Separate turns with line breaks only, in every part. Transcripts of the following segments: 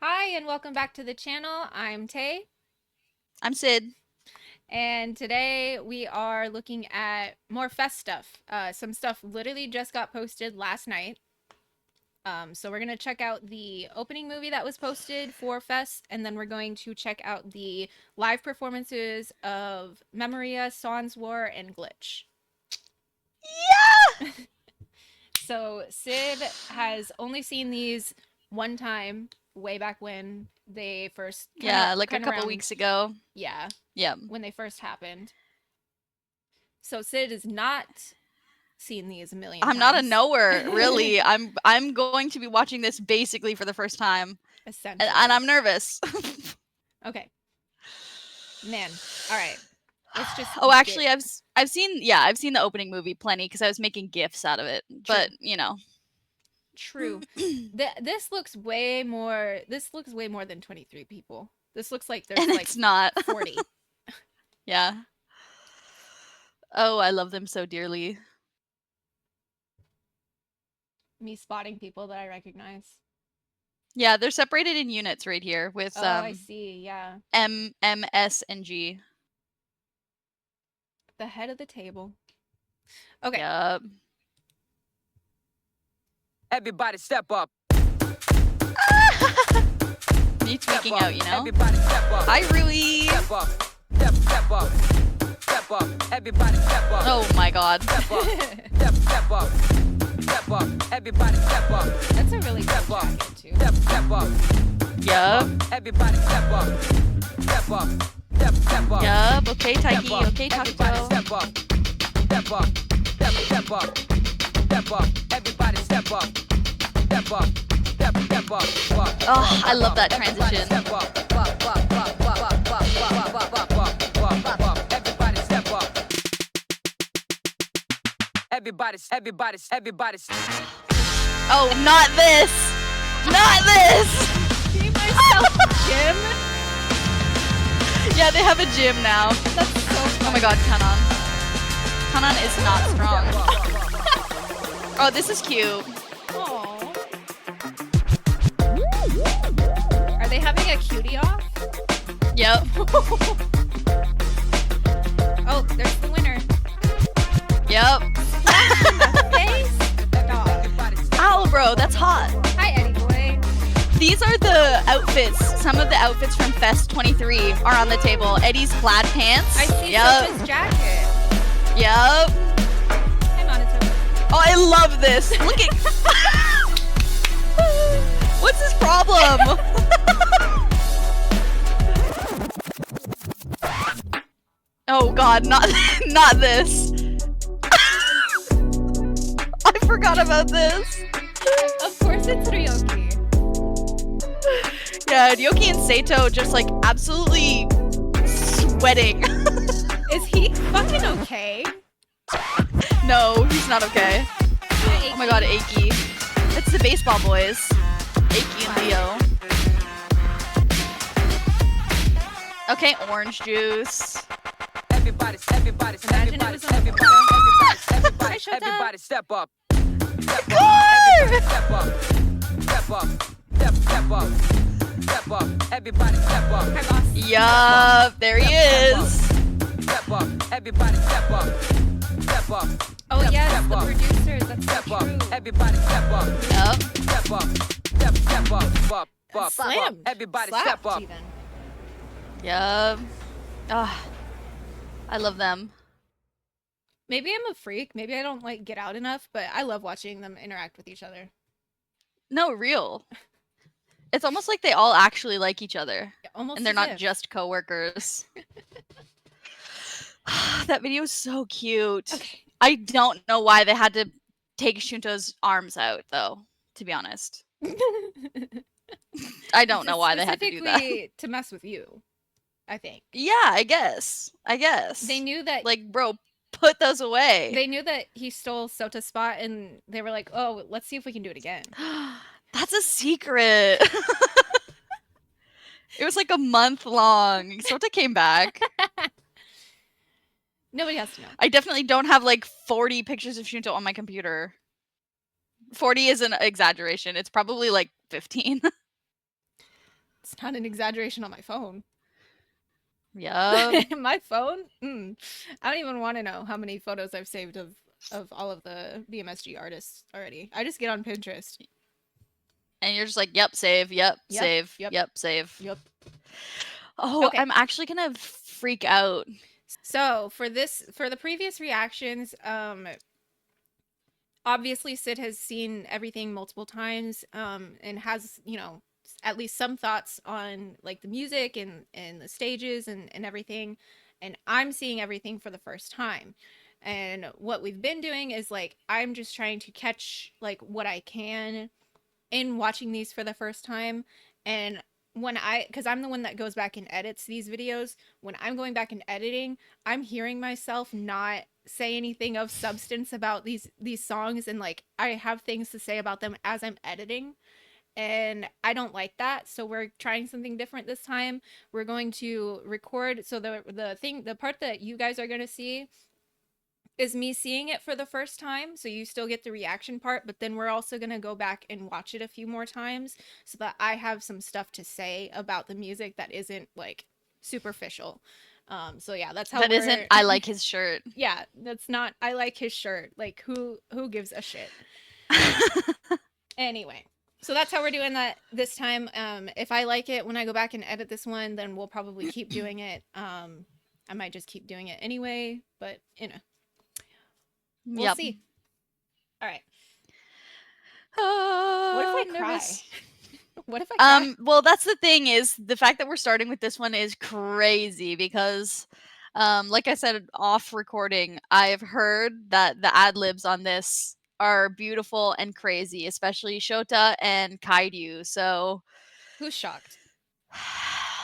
Hi, and welcome back to the channel. I'm Tay,
I'm Sid.
and today we are looking at more Fest stuff. Some stuff literally just got posted last night. So we're gonna check out the opening movie that was posted for Fest, and then we're going to check out the live performances of Memoria, Sans War, and Glitch.
Yeah!
So Sid has only seen these one time, way back when they first
Yeah, like a
kind of
couple
around,
weeks ago.
yeah,
Yeah.
when they first happened. So Sid has not seen these a million
I'm not a
times.
knower, really. I'm going to be watching this basically for the first time. And
Essentially.
I'm nervous.
Okay. Man. All right. Let's just
Oh,
get
actually I've seen the opening movie plenty cuz I was making gifs out of it.
true.
But, you know.
True. This looks way more than 23 people. This looks like
And
there's like
it's not.
40.
Yeah. Oh, I love them so dearly.
Me spotting people that I recognize.
Yeah, they're separated in units right here with
Oh, I see. Yeah.
M, M, S, and G.
The head of the table. Okay.
Yup.
Everybody step up.
Me
Step
tweaking
up.
out, you know?
Everybody step up.
Hi, Rui!
Step up. Step up. Step up. Everybody step up.
Oh my god.
Step up. Step up. Step up. Everybody step up.
That's a really
Step
good
up.
jacket too.
Step up.
Yup.
Everybody step up. Step up. Step up.
Yup. Okay,
Step
Taiki.
up.
Okay,
Everybody
Takuto.
step up. Step up. Step up. Step up. Everybody step up. Step up. Step up.
Oh, I love that transition.
Step up. Everybody step up. Everybody.
Oh, not this! Not this!
See myself, Jim.
Yeah, they have a gym now.
That's so funny.
Oh my god, Kanan. Kanan is not strong. Oh, this is cute.
Aw. Are they having a cutie off?
Yep.
Oh, there's the winner.
Yep.
Face? Dog.
Ow, bro, that's hot.
Hi, Eddie boy.
These are the outfits. Some of the outfits from Fest 23 are on the table. Eddie's plaid pants.
I see
Yep.
Sophie's jacket.
Yep.
Hi, Monotoke.
Oh, I love this. Look at. What's his problem? Oh god, not this. I forgot about this.
Of course it's Ryoki.
Yeah, Ryoki and Sato just like absolutely sweating.
Is he fucking okay?
No, he's not okay. Oh my god, Aiki. It's the baseball boys. Aiki and Leo. Okay, orange juice.
Everybody
Imagine it was on the
everybody step up. Step up. Step up. Step up. Step up. Everybody step up.
Hi, boss.
Yup, there he is.
Step up. Everybody step up. Step up.
Oh yes,
Step
the
up.
producers. That's so
Step up.
true.
Everybody step up.
Yup.
Step up. Step up.
Slam.
Everybody
Slapped
step up.
even.
Yup. Ah, I love them.
Maybe I'm a freak. Maybe I don't like get out enough, but I love watching them interact with each other.
No, real. It's almost like they all actually like each other.
Almost
And they're
as
not
if.
just coworkers. That video is so cute.
Okay.
I don't know why they had to take Shunto's arms out, though, to be honest. I don't know why they had to do that.
Specifically to mess with you, I think.
Yeah, I guess.
They knew that
Like, bro, put those away.
they knew that he stole Sota's spot, and they were like, "Oh, let's see if we can do it again."
That's a secret. It was like a month long. Sota came back.
Nobody has to know.
I definitely don't have like 40 pictures of Shunto on my computer. 40 is an exaggeration. It's probably like 15.
It's not an exaggeration on my phone.
Yeah.
My phone? I don't even want to know how many photos I've saved of all of the BMSG artists already. I just get on Pinterest.
And you're just like, yep, save, yep,
Yep,
save,
yep.
yep, save.
Yep.
Oh,
Okay.
I'm actually gonna freak out.
So for the previous reactions, obviously Sid has seen everything multiple times, and has, you know, at least some thoughts on like the music and the stages and everything. And I'm seeing everything for the first time. And what we've been doing is like, I'm just trying to catch like what I can in watching these for the first time. And because I'm the one that goes back and edits these videos, when I'm going back and editing, I'm hearing myself not say anything of substance about these songs, and like I have things to say about them as I'm editing, and I don't like that. So we're trying something different this time. We're going to record, so the part that you guys are going to see is me seeing it for the first time, so you still get the reaction part, but then we're also going to go back and watch it a few more times so that I have some stuff to say about the music that isn't like superficial. So yeah, that's how
Isn't I like his shirt.
Yeah, that's not I like his shirt. Like who gives a shit? Anyway, so that's how we're doing that this time. If I like it when I go back and edit this one, then we'll probably keep doing it. I might just keep doing it anyway, but you know. We'll see. All right. What if I cry? What if I cry?
Well, that's the thing, is the fact that we're starting with this one is crazy because, like I said off recording, I've heard that the ad-libs on this are beautiful and crazy, especially Shota and Kairyu. So
who's shocked? Of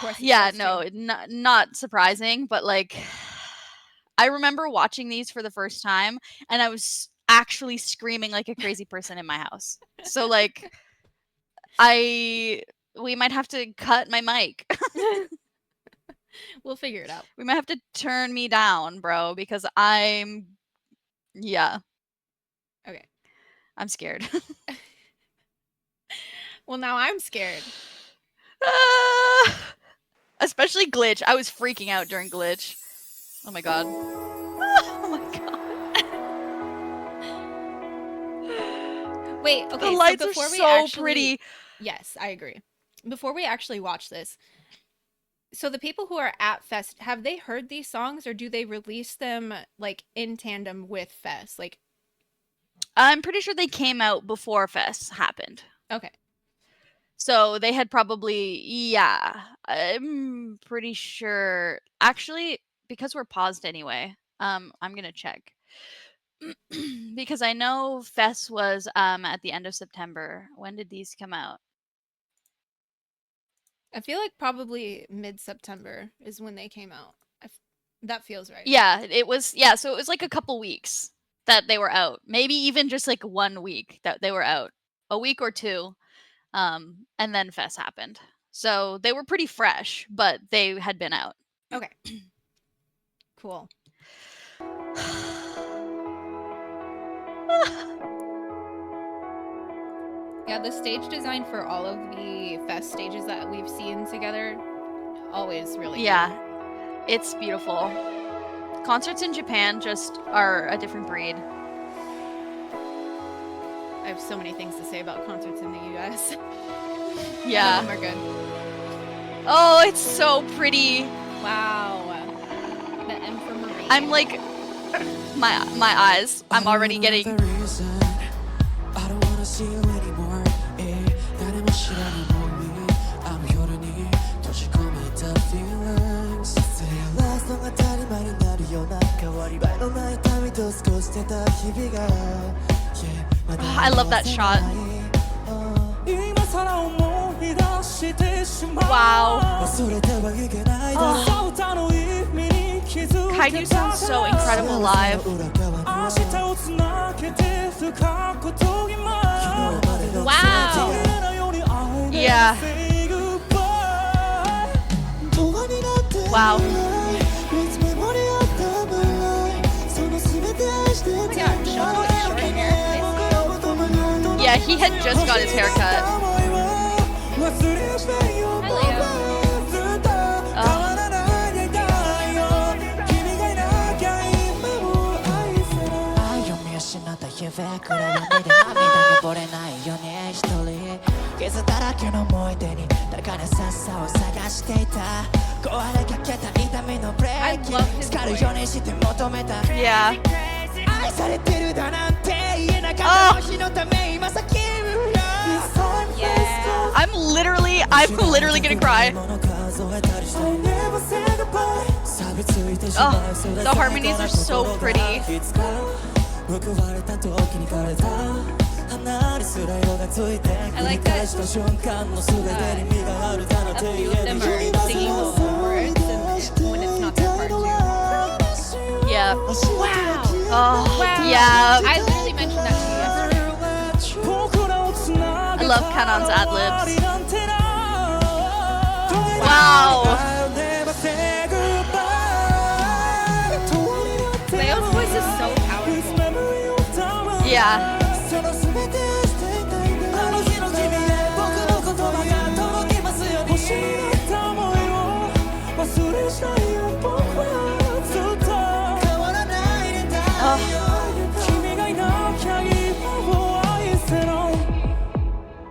course
yeah, no, not surprising, but like I remember watching these for the first time and I was actually screaming like a crazy person in my house. So like we might have to cut my mic.
We'll figure it out.
We might have to turn me down, bro, because yeah.
Okay.
I'm scared.
Well, now I'm scared.
Especially Glitch. I was freaking out during Glitch. Oh my god. Oh my god.
Wait, okay.
The lights
so
are
before
so pretty.
Yes, I agree. Before we actually watch this, so the people who are at Fest, have they heard these songs, or do they release them like in tandem with Fest? Like,
I'm pretty sure they came out before Fest happened.
Okay.
So they had probably, yeah, I'm pretty sure. Actually, because we're paused anyway, I'm gonna check. Because I know Fest was at the end of September. When did these come out?
I feel like probably mid-September is when they came out. That feels right.
Yeah, it was. Yeah, so it was like a couple weeks that they were out. Maybe even just like 1 week that they were out. A week or two. And then Fest happened. So they were pretty fresh, but they had been out.
Okay. Cool. Yeah, the stage design for all of the Fest stages that we've seen together, always really
Yeah, it's beautiful. Concerts in Japan just are a different breed.
I have so many things to say about concerts in the US.
Yeah.
None of them are good.
Oh, it's so pretty.
Wow. The M for Marine.
I'm like, my eyes. I'm already getting.
I don't wanna see you anymore. I'm yoru니 도시kometa feelings. Last long当たり前になるような変わり映えのない旅と少し出た日々が
I love that shot. Wow. Kaiju sounds so incredible live.
Wow.
Yeah. Wow.
Oh my God,
Yeah, he had just got his haircut.
Hi, Leo.
だけの思い出にだからさっさを探していた壊れかけた痛みのブレーキ
I love his
疲るようにして求めた
Yeah.
愛されてるだなんて言えなかった星のため今さ君よ
I'm literally gonna cry. Oh, the harmonies are so pretty.
I like that a few of them are singing the words and when it's not their part too.
Yeah.
Wow.
Oh,
Wow.
yeah.
I literally mentioned that to you yesterday.
I love Kanon's ad-libs. Wow.
Leo's voice is so powerful.
Yeah.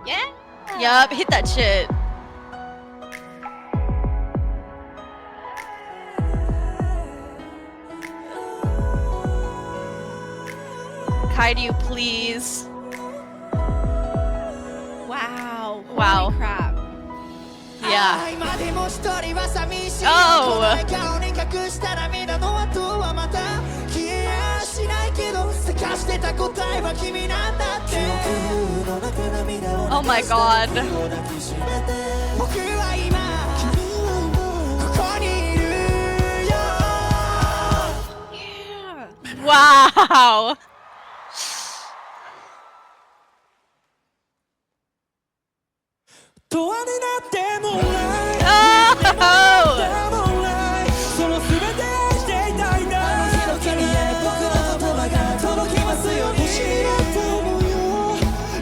Yeah.
Yup, hit that shit. Kaiju, please.
Wow.
Wow.
Holy crap.
Yeah.
今でも一人は寂しい
Oh.
この顔に隠した涙の後はまた消えやしないけど探してた答えは君なんだって
Oh my god.
僕は今ここにいるよ
Yeah.
Wow. Oh!
その全て愛していたいんだあの日の君へ僕の言葉が届きますように欲しいなって思うよ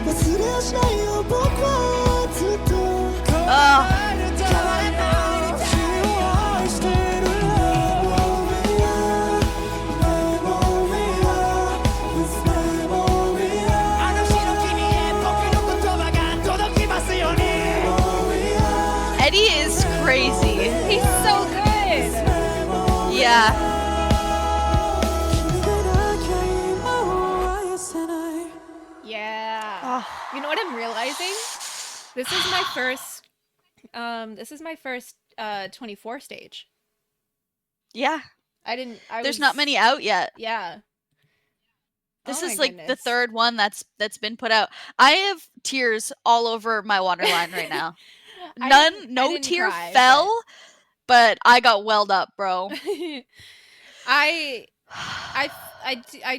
忘れはしないよ僕はずっと変わらない君を愛してるあの日の君へ僕の言葉が届きますように
Eddie is crazy.
He's so good.
Yeah.
Yeah. You know what I'm realizing? This is my first 24 stage.
Yeah. There's not many out yet.
Yeah.
This
Oh my
is like the
goodness.
third one that's been put out. I have tears all over my waterline right now.
I
No
didn't
tear
cry,
fell, but I got welled up, bro.
I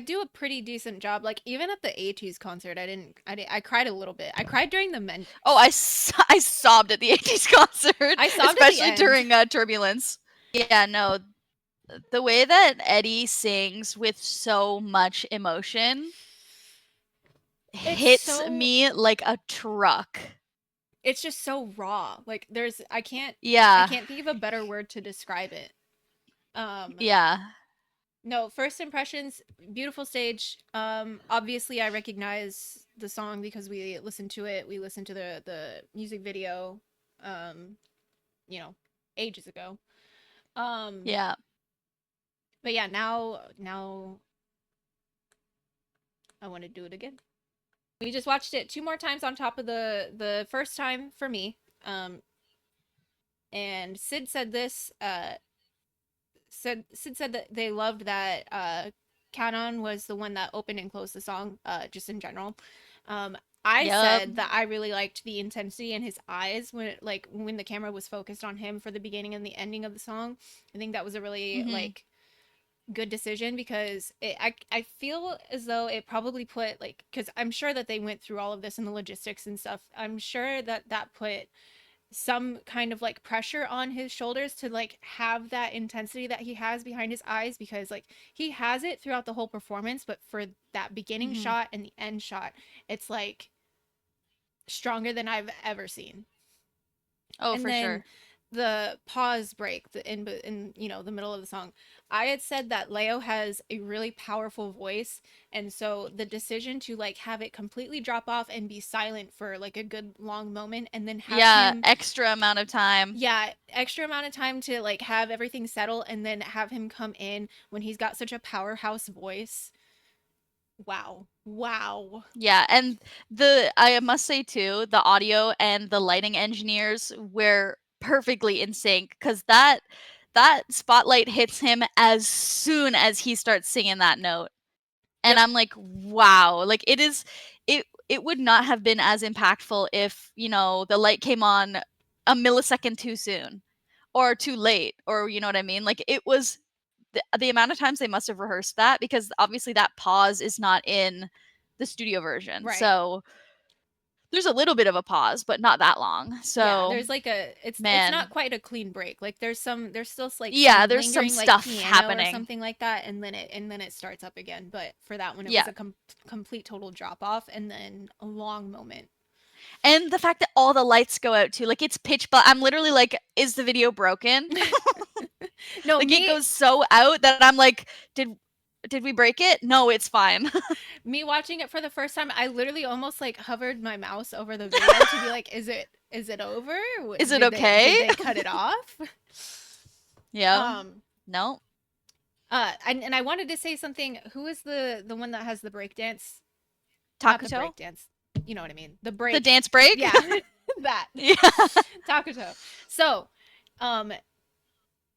do a pretty decent job. Like even at the ATEEZ concert, I cried a little bit. I cried during the men.
Oh, I sobbed at the 80s concert.
I sobbed at the
especially
end.
during Turbulence. Yeah, no. The way that Eddie sings with so much emotion hits
so-
me like a truck.
It's just so raw. Like I can't
Yeah.
think of a better word to describe it.
Yeah.
No, first impressions, beautiful stage. Obviously I recognize the song because we listened to it. We listened to the music video ages ago.
Yeah.
But yeah, now I want to do it again. We just watched it 2 more times on top of the first time for me. And Sid said this. Sid said that they loved that Kanon was the one that opened and closed the song. Just in general. I
Yup.
said that I really liked the intensity in his eyes when the camera was focused on him for the beginning and the ending of the song. I think that was a really
Mhm.
good decision because I feel as though it probably put because I'm sure that they went through all of this and the logistics and stuff. I'm sure that put some kind of pressure on his shoulders to have that intensity that he has behind his eyes because he has it throughout the whole performance, but for that beginning
Mhm.
shot and the end shot, it's stronger than I've ever seen.
Oh,
And
for
then
sure.
the pause break, in the middle of the song, I had said that Leo has a really powerful voice, and so the decision to like have it completely drop off and be silent for like a good long moment, and then have
Yeah,
him,
extra amount of time.
yeah, extra amount of time to like have everything settle, and then have him come in when he's got such a powerhouse voice. Wow, wow.
Yeah, and I must say too, the audio and the lighting engineers were perfectly in sync because that spotlight hits him as soon as he starts singing that note. And
Yep.
I'm like, wow, like it would not have been as impactful if, the light came on a millisecond too soon or too late, or you know what I mean? Like it was the amount of times they must have rehearsed that, because obviously that pause is not in the studio version.
Right.
So there's a little bit of a pause, but not that long.
Yeah,
So
there's like it's
man,
not quite a clean break. Like there's still like
yeah,
some
there's some
lingering like
stuff
piano or
happening.
something like that, and then it starts up again. But for that one, it
Yeah.
was a complete total drop off, and then a long moment.
And the fact that all the lights go out too, like it's pitch black. I'm literally like, is the video broken?
No,
Like
me
it goes so out that I'm like, did we break it? No, it's fine.
me watching it for the first time, I literally almost like hovered my mouse over the video to be like, is it over?
Is it
Did
okay?
Did they cut it off?
Yeah. No.
And I wanted to say something. Who is the one that has the breakdance? Not the
Takuto?
breakdance. You know what I mean? The break.
The dance break?
Yeah, that.
Yeah.
Takuto. So,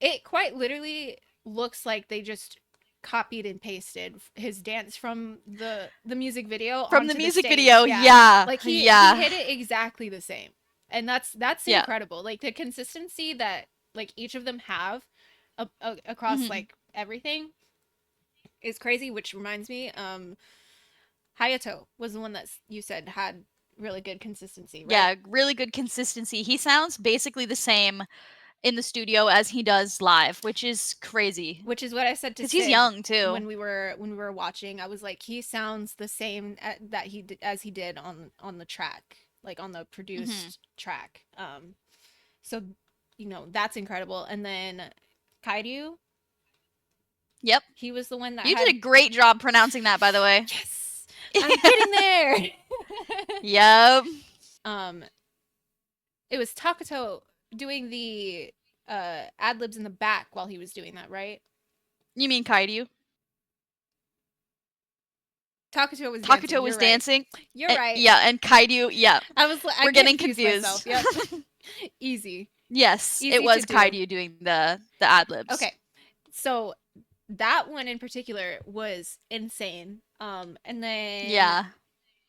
it quite literally looks like they just copied and pasted his dance from the music video
From the
onto
music
stage.
video, yeah.
Like he
Yeah.
hit it exactly the same, and that's
Yeah.
incredible. Like the consistency that like each of them have across
Mhm.
like everything is crazy. Which reminds me, Hayato was the one that you said had really good consistency, right?
Yeah, really good consistency. He sounds basically the same in the studio as he does live, which is crazy.
Which is what I said to
Because he's
Sid
young too.
when we were watching. I was like, he sounds the same as he did on the track, like on the produced track. So that's incredible. And then Kairyu,
Yep.
he was the one that
You
had...
did a great job pronouncing that, by the way.
Yes, I'm getting there.
Yep.
It was Takuto doing the ad libs in the back while he was doing that, right?
You mean Kairyu?
Takuto was
dancing.
You're right.
Yeah, and Kairyu, yeah.
We're
getting confused.
Myself. Yep. Easy.
Yes,
Easy
it was
to do.
Kairyu doing the ad libs.
Okay. So that one in particular was insane. And then
Yeah.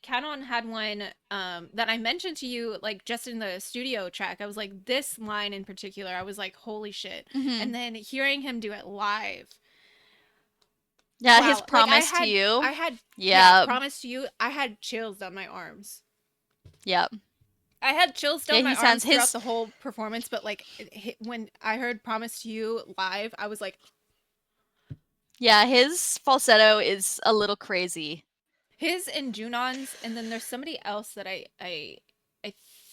Canon had one that I mentioned to you like just in the studio track. I was like, this line in particular, I was like, holy shit.
Mhm.
And then hearing him do it live.
Yeah,
wow.
his promise
like
to you.
I had promise to you. I had chills down my arms.
Yep.
I had chills down
Yeah,
my
he
arms
sounds
throughout the whole performance, but like when I heard "Promise to You" live, I was like,
Yeah, his falsetto is a little crazy.
his and Junon's, and then there's somebody else that I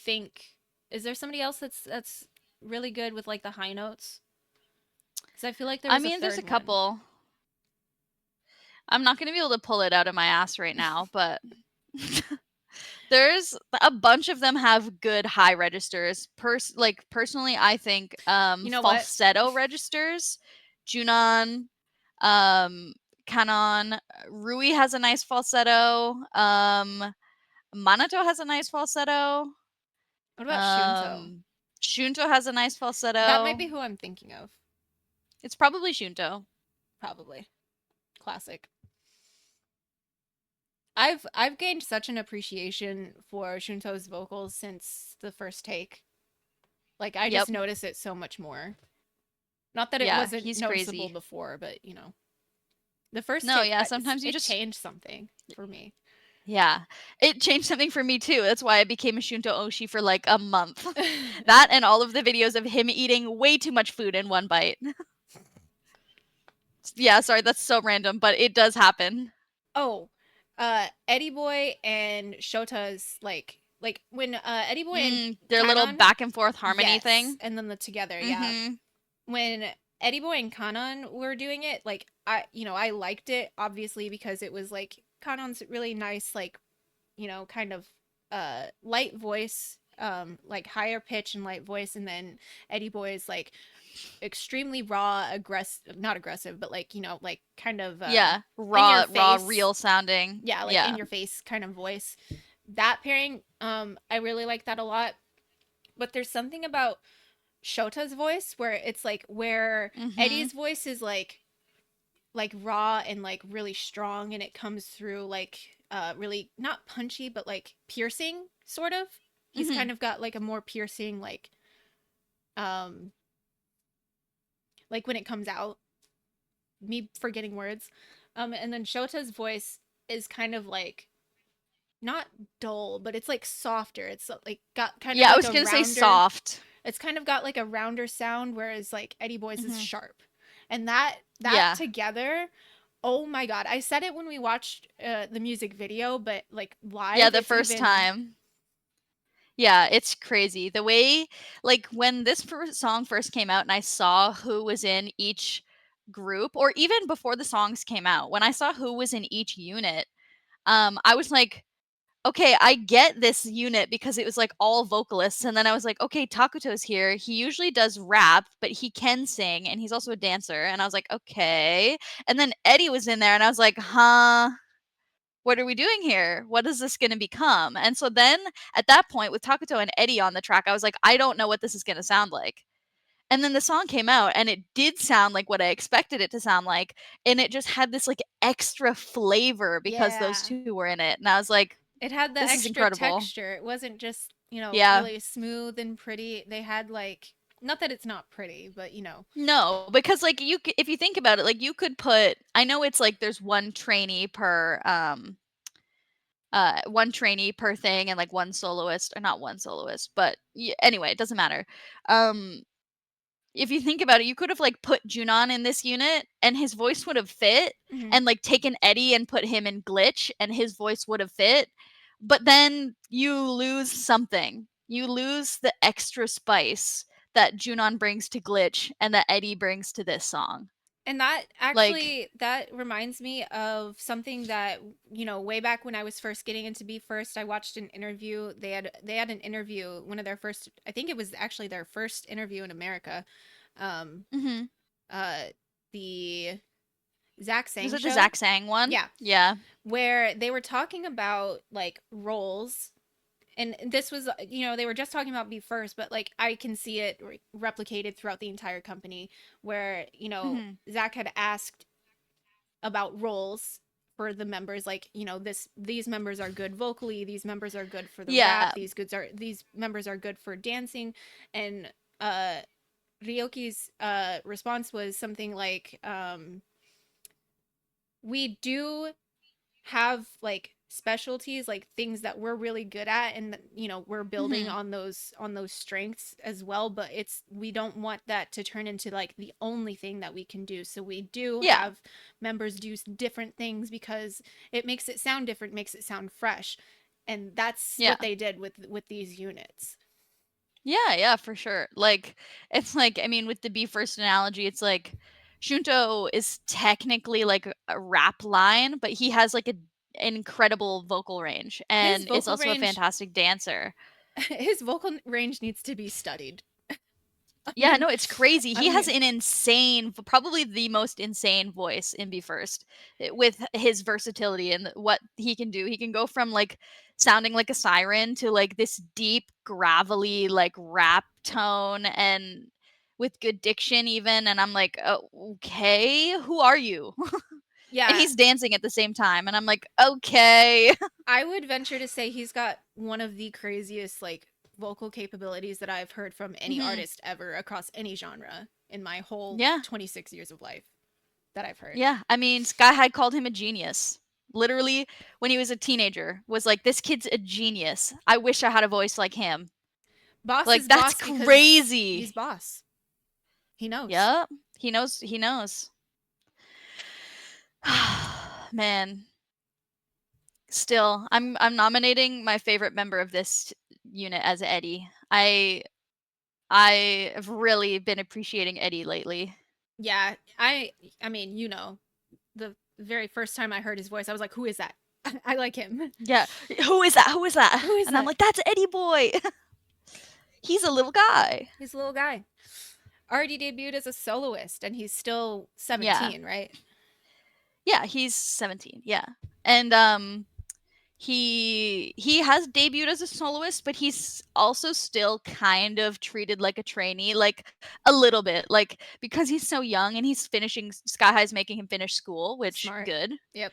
think, is there somebody else that's really good with like the high notes? Because I feel like there's
there's a
third one.
couple. I'm not going to be able to pull it out of my ass right now, but there's a bunch of them have good high registers. Personally, I think
You know what?
falsetto registers. Junon, Kanon, Rui has a nice falsetto. Manato has a nice falsetto.
What about Shunto?
Shunto has a nice falsetto.
That might be who I'm thinking of.
It's probably Shunto.
Probably. Classic. I've gained such an appreciation for Shunto's vocals since the first take. Like I just notice it so much more. Not that it wasn't
he's
noticeable
crazy.
before, but the first
No,
take,
yeah, sometimes you
it
just
changed something for me.
Yeah, it changed something for me too. That's why I became a Shunto Oshi for like a month. That and all of the videos of him eating way too much food in one bite. Yeah, sorry, that's so random, but it does happen.
Oh, Eddie Boy and Shota's like like when Eddie Boy and
their little
Kanon-
back and forth harmony
yes,
thing.
and then the together, yeah.
Mhm.
When Eddie Boy and Kanon were doing it, like I liked it obviously because it was like Kanon's really nice, like, kind of light voice, like higher pitch and light voice, and then Eddie Boy's like extremely raw, aggressive, not aggressive, but like, like kind of
Yeah,
in
raw,
your face.
real sounding.
Yeah, like in your face kind of voice. That pairing, I really like that a lot. But there's something about Shota's voice where it's like where
Mhm.
Eddie's voice is like raw and like really strong, and it comes through like really not punchy but like piercing sort of. He's
Mhm.
kind of got like a more piercing like when it comes out. Me forgetting words. And then Shota's voice is kind of like not dull, but it's like softer. It's like got kind of
Yeah,
like
I was
a
gonna say
rounder-
soft.
It's kind of got like a rounder sound, whereas like Eddie Boy's is
Mhm.
sharp. And that
Yeah.
together, oh my god! I said it when we watched the music video, but like live,
Yeah, the
it's
first
even-
time. Yeah, it's crazy. The way, like, when this song first came out and I saw who was in each group, or even before the songs came out, when I saw who was in each unit, I was like, okay, I get this unit because it was like all vocalists. And then I was like, okay, Takuto's here. He usually does rap, but he can sing and he's also a dancer. And I was like, okay. And then Eddie was in there and I was like, huh? What are we doing here? What is this going to become? And so then at that point with Takuto and Eddie on the track, I was like, I don't know what this is going to sound like. And then the song came out and it did sound like what I expected it to sound like. And it just had this like extra flavor because those
Yeah.
two were in it. And I was like,
It had the
this is
extra
incredible.
texture. It wasn't just,
Yeah.
really smooth and pretty. They had like, not that it's not pretty, but
No, because like if you think about it, like you could put, I know it's like there's one trainee per thing and like one soloist, or not one soloist, but anyway, it doesn't matter. If you think about it, you could have like put Junon in this unit and his voice would have fit,
Mhm.
and like taken Eddie and put him in Glitch and his voice would have fit. But then you lose something. You lose the extra spice that Junon brings to Glitch and that Eddie brings to this song.
And that actually that reminds me of something that way back when I was first getting into Be First, I watched an interview. They had an interview, one of their first, I think it was actually their first interview in America.
Mhm.
The Zach Sang
Was it
show,
the Zach Sang one?
Yeah.
Yeah.
where they were talking about like roles. And this was, they were just talking about Be First, but like I can see it replicated throughout the entire company where,
Mhm.
Zach had asked about roles for the members, like, these members are good vocally, these members are good for the
Yeah.
rap, these members are good for dancing. And Ryoki's response was something like, we do have like specialties, like things that we're really good at, and we're building
Mhm.
on those strengths as well, but we don't want that to turn into like the only thing that we can do. So we do
Yeah.
have members do different things because it makes it sound different, makes it sound fresh. And that's
Yeah.
what they did with these units.
Yeah, for sure. Like, it's like, I mean, with the Be First analogy, it's like Shunto is technically like a rap line, but he has like an incredible vocal range and is
vocal
also
range-
a fantastic dancer.
His vocal range needs to be studied.
Yeah, no, it's crazy. He
I
has
mean-
an insane, probably the most insane voice in Be First, with his versatility and what he can do. He can go from like sounding like a siren to like this deep, gravelly, like rap tone, and with good diction even. And I'm like, oh, okay, who are you?
Yeah.
And he's dancing at the same time, and I'm like, okay.
I would venture to say he's got one of the craziest like vocal capabilities that I've heard from any
Mhm.
artist ever across any genre in my whole
Yeah.
26 years of life that I've heard.
Yeah, I mean, Sky High called him a genius. Literally, when he was a teenager, was like, "This kid's a genius. I wish I had a voice like him."
Boss
Like,
is
that's
boss because
crazy.
He's boss. He knows.
Yep, he knows. He knows. Man, Still, I'm nominating my favorite member of this unit as Eddie. I have really been appreciating Eddie lately.
Yeah, I mean, you know, the very first time I heard his voice, I was like, "Who is that?" I like him.
Yeah. Who is that? Who is that?
Who is
And I'm
that?
like, that's Eddie Boy. He's a little guy.
He's a little guy. Already debuted as a soloist, and he's still
Yeah.
17, right?
Yeah, he's 17. Yeah. And he has debuted as a soloist, but he's also still kind of treated like a trainee, like a little bit, like because he's so young and he's finishing Sky High's making him finish school, which
Smart.
good.
Yep.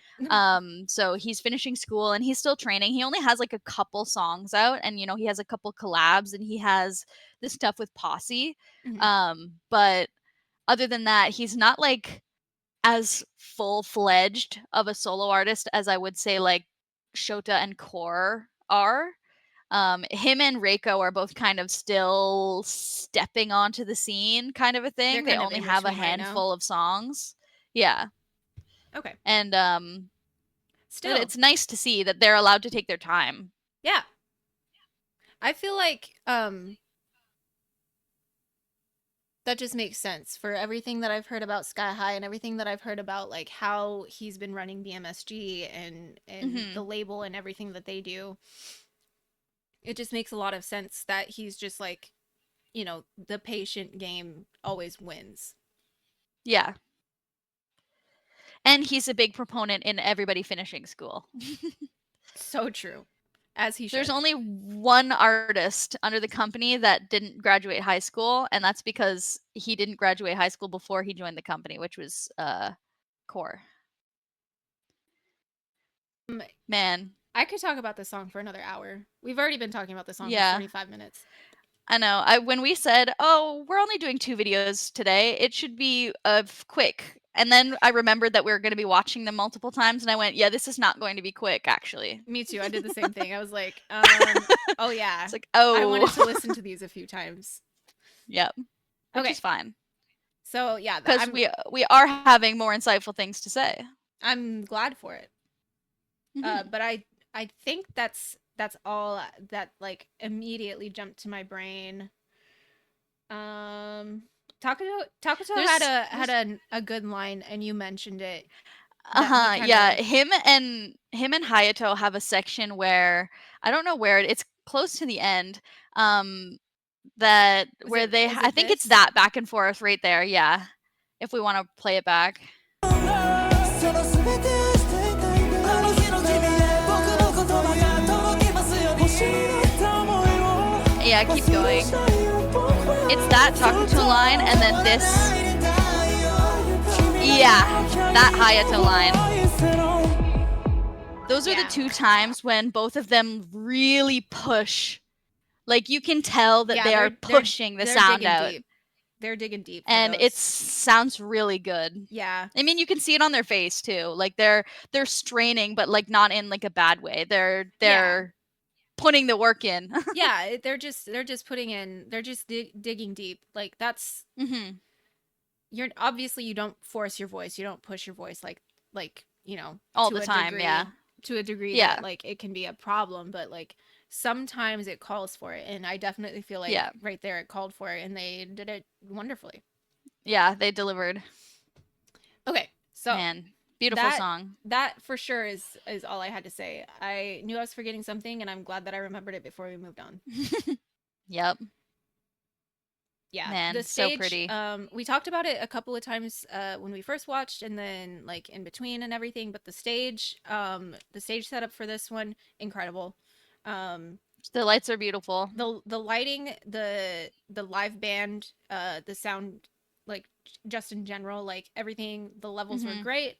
So he's finishing school and he's still training. He only has like a couple songs out, and you know, he has a couple collabs, and he has this stuff with Posse.
Mhm.
But other than that, he's not like as full-fledged of a solo artist as I would say like Shota and Core are. Him and Reiko are both kind of still stepping onto the scene, kind of a thing. They
kind of
only
in
have a
between right now.
handful of songs. Yeah.
Okay.
And
Still,
it's nice to see that they're allowed to take their time.
yeah. I feel like that just makes sense for everything that I've heard about Sky High and everything that I've heard about like how he's been running BMSG and
Mhm.
the label and everything that they do. It just makes a lot of sense that he's just like, you know, the patient game always wins.
Yeah. And he's a big proponent in everybody finishing school.
So true. As he should.
There's only one artist under the company that didn't graduate high school, and that's because he didn't graduate high school before he joined the company, which was Core. Man,
I could talk about this song for another hour. We've already been talking about this song
Yeah.
for 45 minutes.
I know. When we said, "Oh, we're only doing 2 videos today. It should be quick." And then I remembered that we were going to be watching them multiple times, and I went, "Yeah, this is not going to be quick, actually."
Me too. I did the same thing. I was like, oh yeah.
It's like,
I wanted to
"Oh."
listen to these a few times.
Yep. Which
Okay.
is fine.
So yeah,
Because we are having more insightful things to say.
I'm glad for it.
Mhm.
But I think that's all that like immediately jumped to my brain. Takuto had a good line, and you mentioned it. that he kinda-
Yeah, him and Hayato have a section where I don't know where it's close to the end. That
Was
where
it-
they
is
I
it
think it's
this?
that back and forth right there. Yeah. If we want to play it back.
その全てを捨てたいなあの日の君へ僕の言葉が届きますように星になった想いを
Yeah, keep
忘
going.
れしたいよ僕は
It's that Takuto line and then this. Yeah, that Hayato line. Those are
Yeah.
the two times when both of them really push. Like you can tell that
Yeah,
they are
they're-
pushing the
they're
sound
digging
out.
deep. They're digging deep. for
And
those.
it sounds really good.
yeah.
I mean, you can see it on their face too. Like they're straining, but like not in like a bad way. They're putting the work in.
Yeah, they're just putting in. They're just digging deep. Like that's
Hmm.
you're obviously you don't force your voice. You don't push your voice like you know
All
to
the
a
time,
degree,
yeah.
to a degree
Yeah.
that like it can be a problem, but like sometimes it calls for it, and I definitely feel like
Yeah.
right there it called for it, and they did it wonderfully.
Yeah, they delivered.
Okay, so
Man, beautiful
that-
song.
that for sure is all I had to say. I knew I was forgetting something, and I'm glad that I remembered it before we moved on.
Yep.
Yeah,
Man,
the
so
stage,
pretty.
we talked about it a couple of times when we first watched, and then like in between and everything. But the stage setup for this one, incredible.
The lights are beautiful.
The lighting, the live band, the sound, like just in general, like everything. The levels were
Mhm.
great.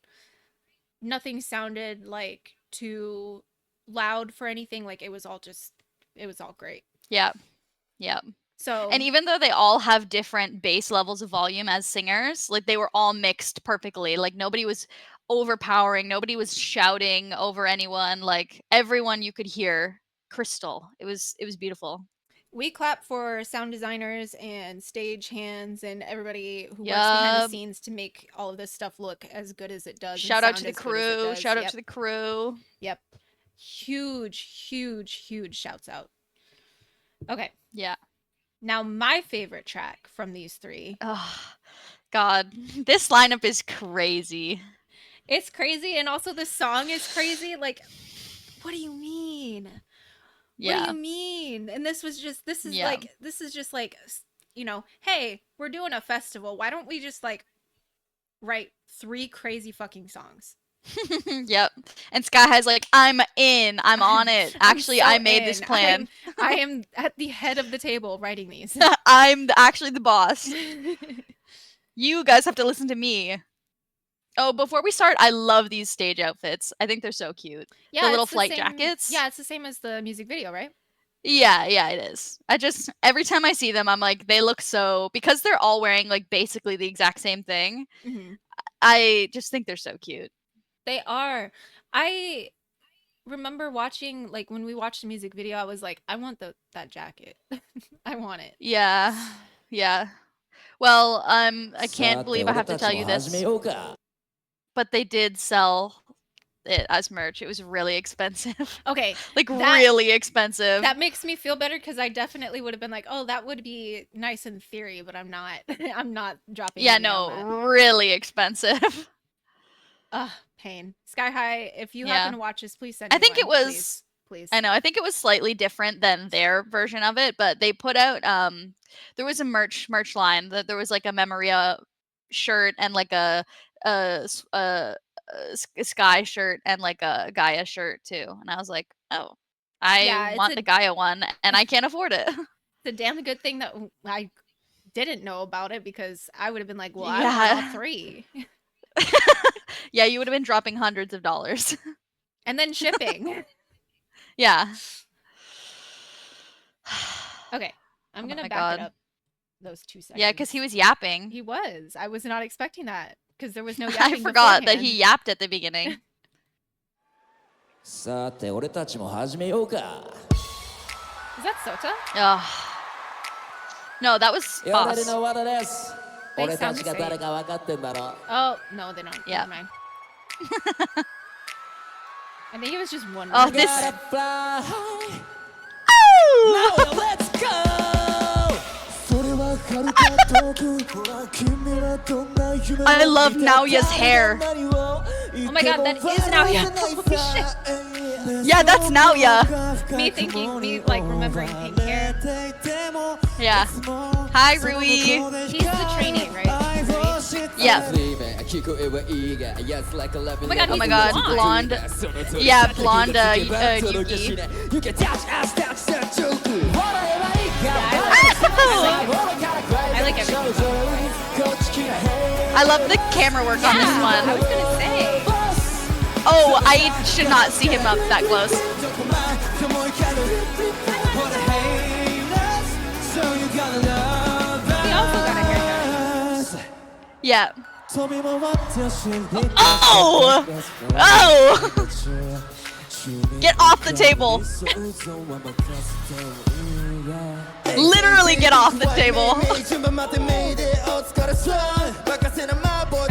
Nothing sounded like too loud for anything. Like it was all great.
Yep. Yep.
So
And even though they all have different base levels of volume as singers, like they were all mixed perfectly. Like nobody was overpowering, nobody was shouting over anyone. Like everyone you could hear crystal. It was beautiful.
we clap for sound designers and stage hands and everybody who works behind the
Yup.
scenes to make all of this stuff look as good as it does. and
Shout out to
sound
the
as good as it
crew.
does.
Shout out
Yep.
to the crew.
Yep. huge shouts out. Okay,
Yeah.
now my favorite track from these three.
Oh, God. This lineup is crazy.
It's crazy, and also the song is crazy. Like, what do you mean? What do
Yeah.
you mean? And this is just like, you know, hey, we're doing a festival. Why don't we just like write 3 crazy fucking songs?
Yep. And Sky High's like, I'm in. I'm on it.
I'm
Actually,
so
I made this
in.
plan.
I am at the head of the table writing these.
I'm actually the boss. You guys have to listen to me. Oh, before we start, I love these stage outfits. I think they're so cute.
Yeah,
little
it's
flight
same-
jackets?
Yeah, it's the same as the music video, right?
Yeah, it is. I just every time I see them, I'm like, they look so because they're all wearing like basically the exact same thing.
Mm-hmm.
I just think they're so cute.
They are. I remember watching, like, when we watched the music video, I was like, I want that jacket. I want it.
Yeah. Well, I can't believe I have to tell you this, but they did sell it as merch. It was really expensive.
Okay,
Like
That-
really expensive.
that makes me feel better because I definitely would have been like, oh, that would be nice in theory, but I'm not. I'm not dropping.
Yeah,
money on
no, really expensive.
that. Ugh, pain. Sky High, if you
Yeah.
happen to watch this, please send
I
me
think it
one,
was-
please.
I know. I think it was slightly different than their version of it, but they put out there was a merch line that there was like a Memoria shirt and like a Sky shirt and like a Gaia shirt too. And I was like, "Oh,
Yeah,
I
it's
want
a-
the Gaia one and I can't afford it."
It's a damn good thing that I didn't know about it because I would have been like, well, I
Yeah.
want all 3.
Yeah, you would have been dropping hundreds of dollars.
And then shipping.
Yeah.
Okay, I'm
Oh
gonna
my
back
God.
it up those 2 seconds.
Yeah, because he was yapping.
He was. I was not expecting that because there was no
I
yapping
forgot that
beforehand.
he yapped at the beginning.
さて俺たちも始めようか
Is that Sota?
Ugh. No, that was
よだれ
Boss.
の和田です
They
俺た
sound
ち
the
が
same.
誰か分かってんだろ
Oh no, they don't.
Yeah.
Never mind. I think it was just one.
Oh,
word.
this-
Gotta fly high
Oh!
Now let's go それは遥か遠くほら君はどんな夢を
I love
見てた
Naoya's hair.
Oh my God, that is Naoya. Holy shit.
Yeah, that's Naoya.
Me like remembering pink hair.
Yeah. Hi, Rui.
He's the trainee, right?
Yeah.
Oh my God,
Oh my god, blonde. Yeah, blonde Yuki.
I like everything.
I love the camera work on this
I
one.
was gonna say.
Oh, I should not see him up that close.
He also got a haircut.
Yeah.
Oh!
Oh! Get off the table. Literally get off the table.
I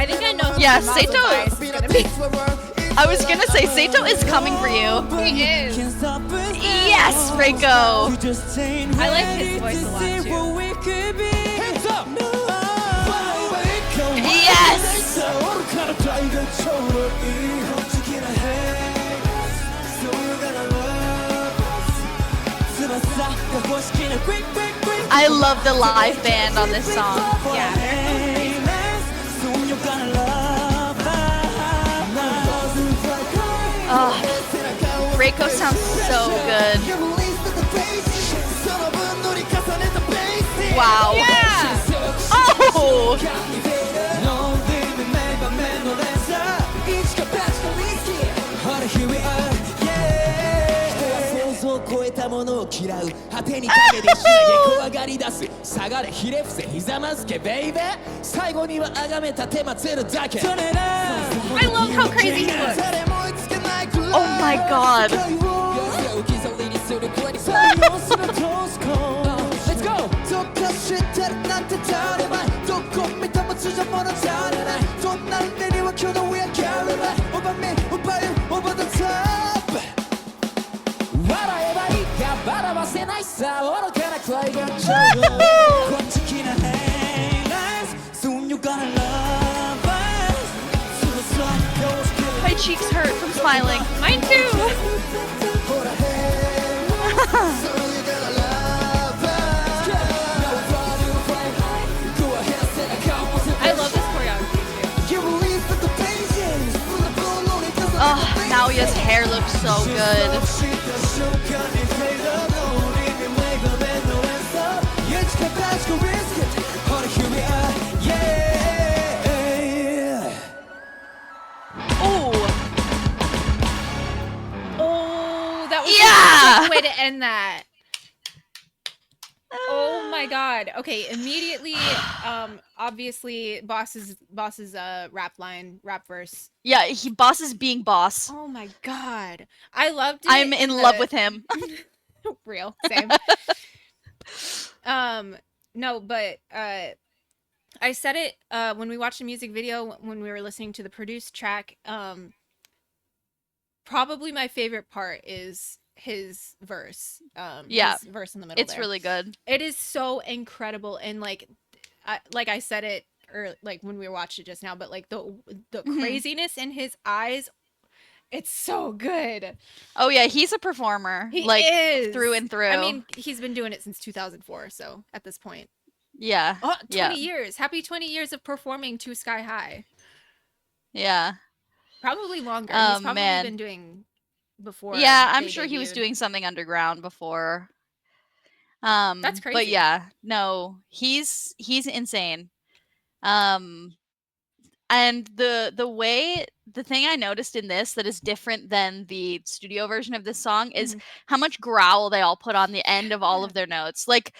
think I know who
Yeah,
Tommaso
Sato-
Bias is gonna be.
I was gonna say, Sato is coming for you.
He is.
Yes, Reiko.
I like his voice a lot too.
Yes. I love the live band on this song.
Yeah, they're
Oh, Reiko sounds so good. Wow.
Yeah.
Oh!
I love how crazy he looks.
Oh my god.
Let's go! 꽉찍히는 headlines. Soon you're gonna love us. 수고스러운 표시들.
My cheeks hurt from smiling.
Mine too.
보라 해. Soon you're gonna love us. Now we're running away. Go ahead, 생각하고
I love this choreography
You will read the pages. Full of baloney 'cause of
Oh,
the
Naoya's hair looks so good. Oh,
Oh, that was
Yeah!
a good way to end that. Oh my god. Okay, immediately, obviously boss's rap verse.
yeah, boss is being boss.
Oh my god. I loved it.
I'm in love with him.
Real. Same. No, but I said it when we watched the music video when we were listening to the produced track. Probably my favorite part is his verse.
Yeah.
His verse in the middle.
It's
there.
really good.
It is so incredible, and like I said it or like when we watched it just now, but like the
Mhm.
craziness in his eyes, it's so good.
Oh yeah, he's a performer.
He
like
is
through and through.
I mean, he's been doing it since 2004, so at this point,
yeah.
20
Yeah.
years. Happy 20 years of performing to Sky High.
Yeah.
Probably longer.
Oh,
He's probably
man.
been doing before.
Yeah, I'm
they
sure he was
debuted.
doing something underground before.
That's
But
crazy.
yeah, no, he's insane. And the thing I noticed in this that is different than the studio version of this song is
Mhm.
how much growl they all put on the end of all of their notes. Like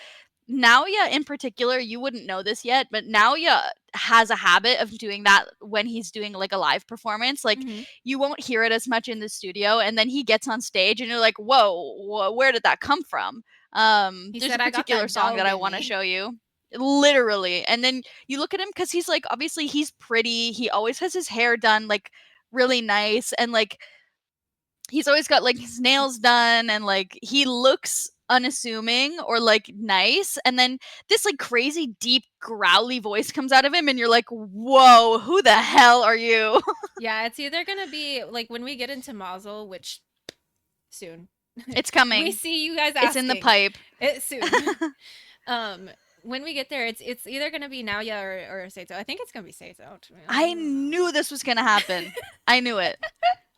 Naoya in particular, you wouldn't know this yet, but Naoya has a habit of doing that when he's doing like a live performance. Like
Mhm.
you won't hear it as much in the studio, and then he gets on stage, and you're like, "Whoa, where did that come from?"
He
There's
said,
a
"I got that
particular song that
dog
I
in
want to
me."
show you, literally, and then you look at him because he's like, obviously he's pretty. He always has his hair done like really nice, and like he's always got like his nails done, and like he looks unassuming or like nice, and then this like crazy deep growly voice comes out of him, and you're like, whoa, who the hell are you?
Yeah, it's either gonna be like when we get into Mazel, which soon.
It's coming.
We see you guys asking.
It's in the pipe.
It soon. When we get there, it's either gonna be Naoya or Seito. I think it's gonna be Seito. To be
I
honest.
knew this was gonna happen. I knew it.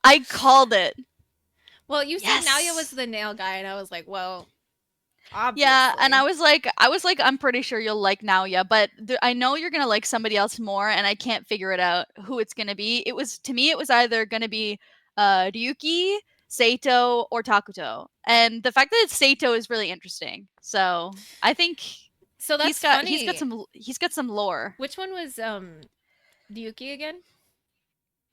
I called it.
Well, you said Naoya
Yes.
was the nail guy, and I was like, well, obviously.
Yeah, and I was like, I'm pretty sure you'll like Naoya, but I know you're gonna like somebody else more, and I can't figure it out who it's gonna be. It was either gonna be Ryuki, Seito, or Takuto, and the fact that it's Seito is really interesting. So I think
So that's
he's got
funny.
he's got some lore.
Which one was Ryuki again?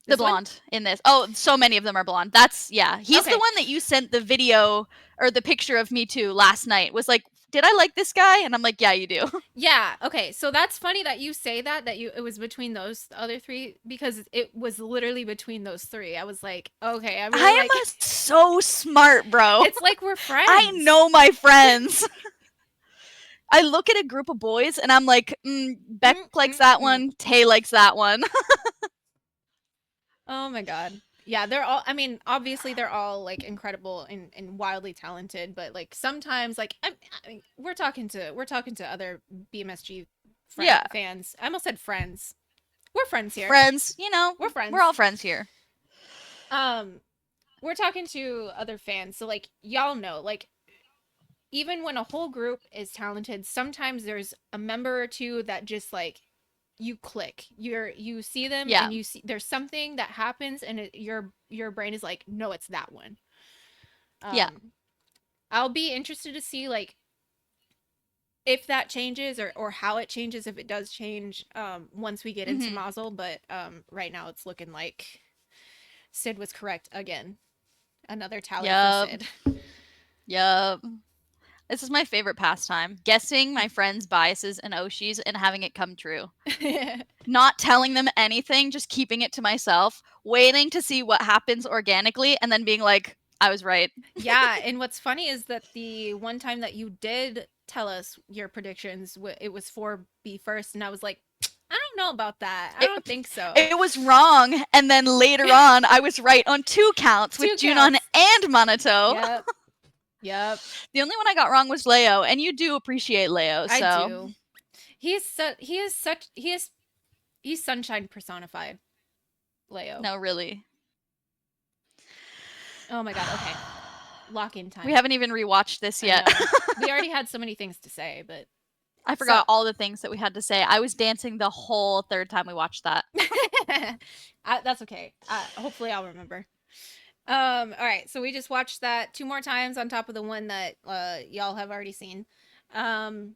The
This one?
blonde in this. Oh, so many of them are blonde. That's he's
Okay.
the one that you sent the video or the picture of me to last night. Was like, did I like this guy? And I'm like, yeah, you do.
Yeah. Okay. So that's funny that you say that it was between those other three because it was literally between those three. I was like, okay, I really
I am
like it.
so smart, bro.
It's like we're friends.
I know my friends. I look at a group of boys and I'm like, Beck likes that one. Tay likes that one.
Oh my god. Yeah, they're all I mean, obviously they're all like incredible and wildly talented, but like sometimes like I mean, we're talking to other BMSG
Yeah.
fans. I almost said friends. We're friends here.
Friends, you know.
We're friends.
We're all friends here.
We're talking to other fans, so like y'all know, like even when a whole group is talented, sometimes there's a member or two that just like you click. You see them
Yeah.
and you see there's something that happens and your brain is like, no, it's that one.
Yeah.
I'll be interested to see like if that changes or how it changes if it does change once we get into
Mhm.
Mazel, but right now it's looking like Sid was correct again. Another tally
Yup.
for Sid.
Yup. This is my favorite pastime. Guessing my friends' biases and Oshis and having it come true. Not telling them anything, just keeping it to myself, waiting to see what happens organically, and then being like, I was right.
Yeah, and what's funny is that the one time that you did tell us your predictions. It was 4B first, and I was like, I don't know about that. I don't think so.
It was wrong, and then later on, I was right on 2 counts with
Two
Junon
counts.
and Minato.
Yep. Yep.
The only one I got wrong was Leo, and you do appreciate Leo, so
I do. He's sunshine personified. Leo.
no, really.
Oh my god. Okay. Lock in time.
We haven't even rewatched this
I
yet.
know. We already had so many things to say, but
I forgot
So-
all the things that we had to say. I was dancing the whole third time we watched that.
that's okay. Hopefully I'll remember. All right, so we just watched that 2 more times on top of the one that y'all have already seen. And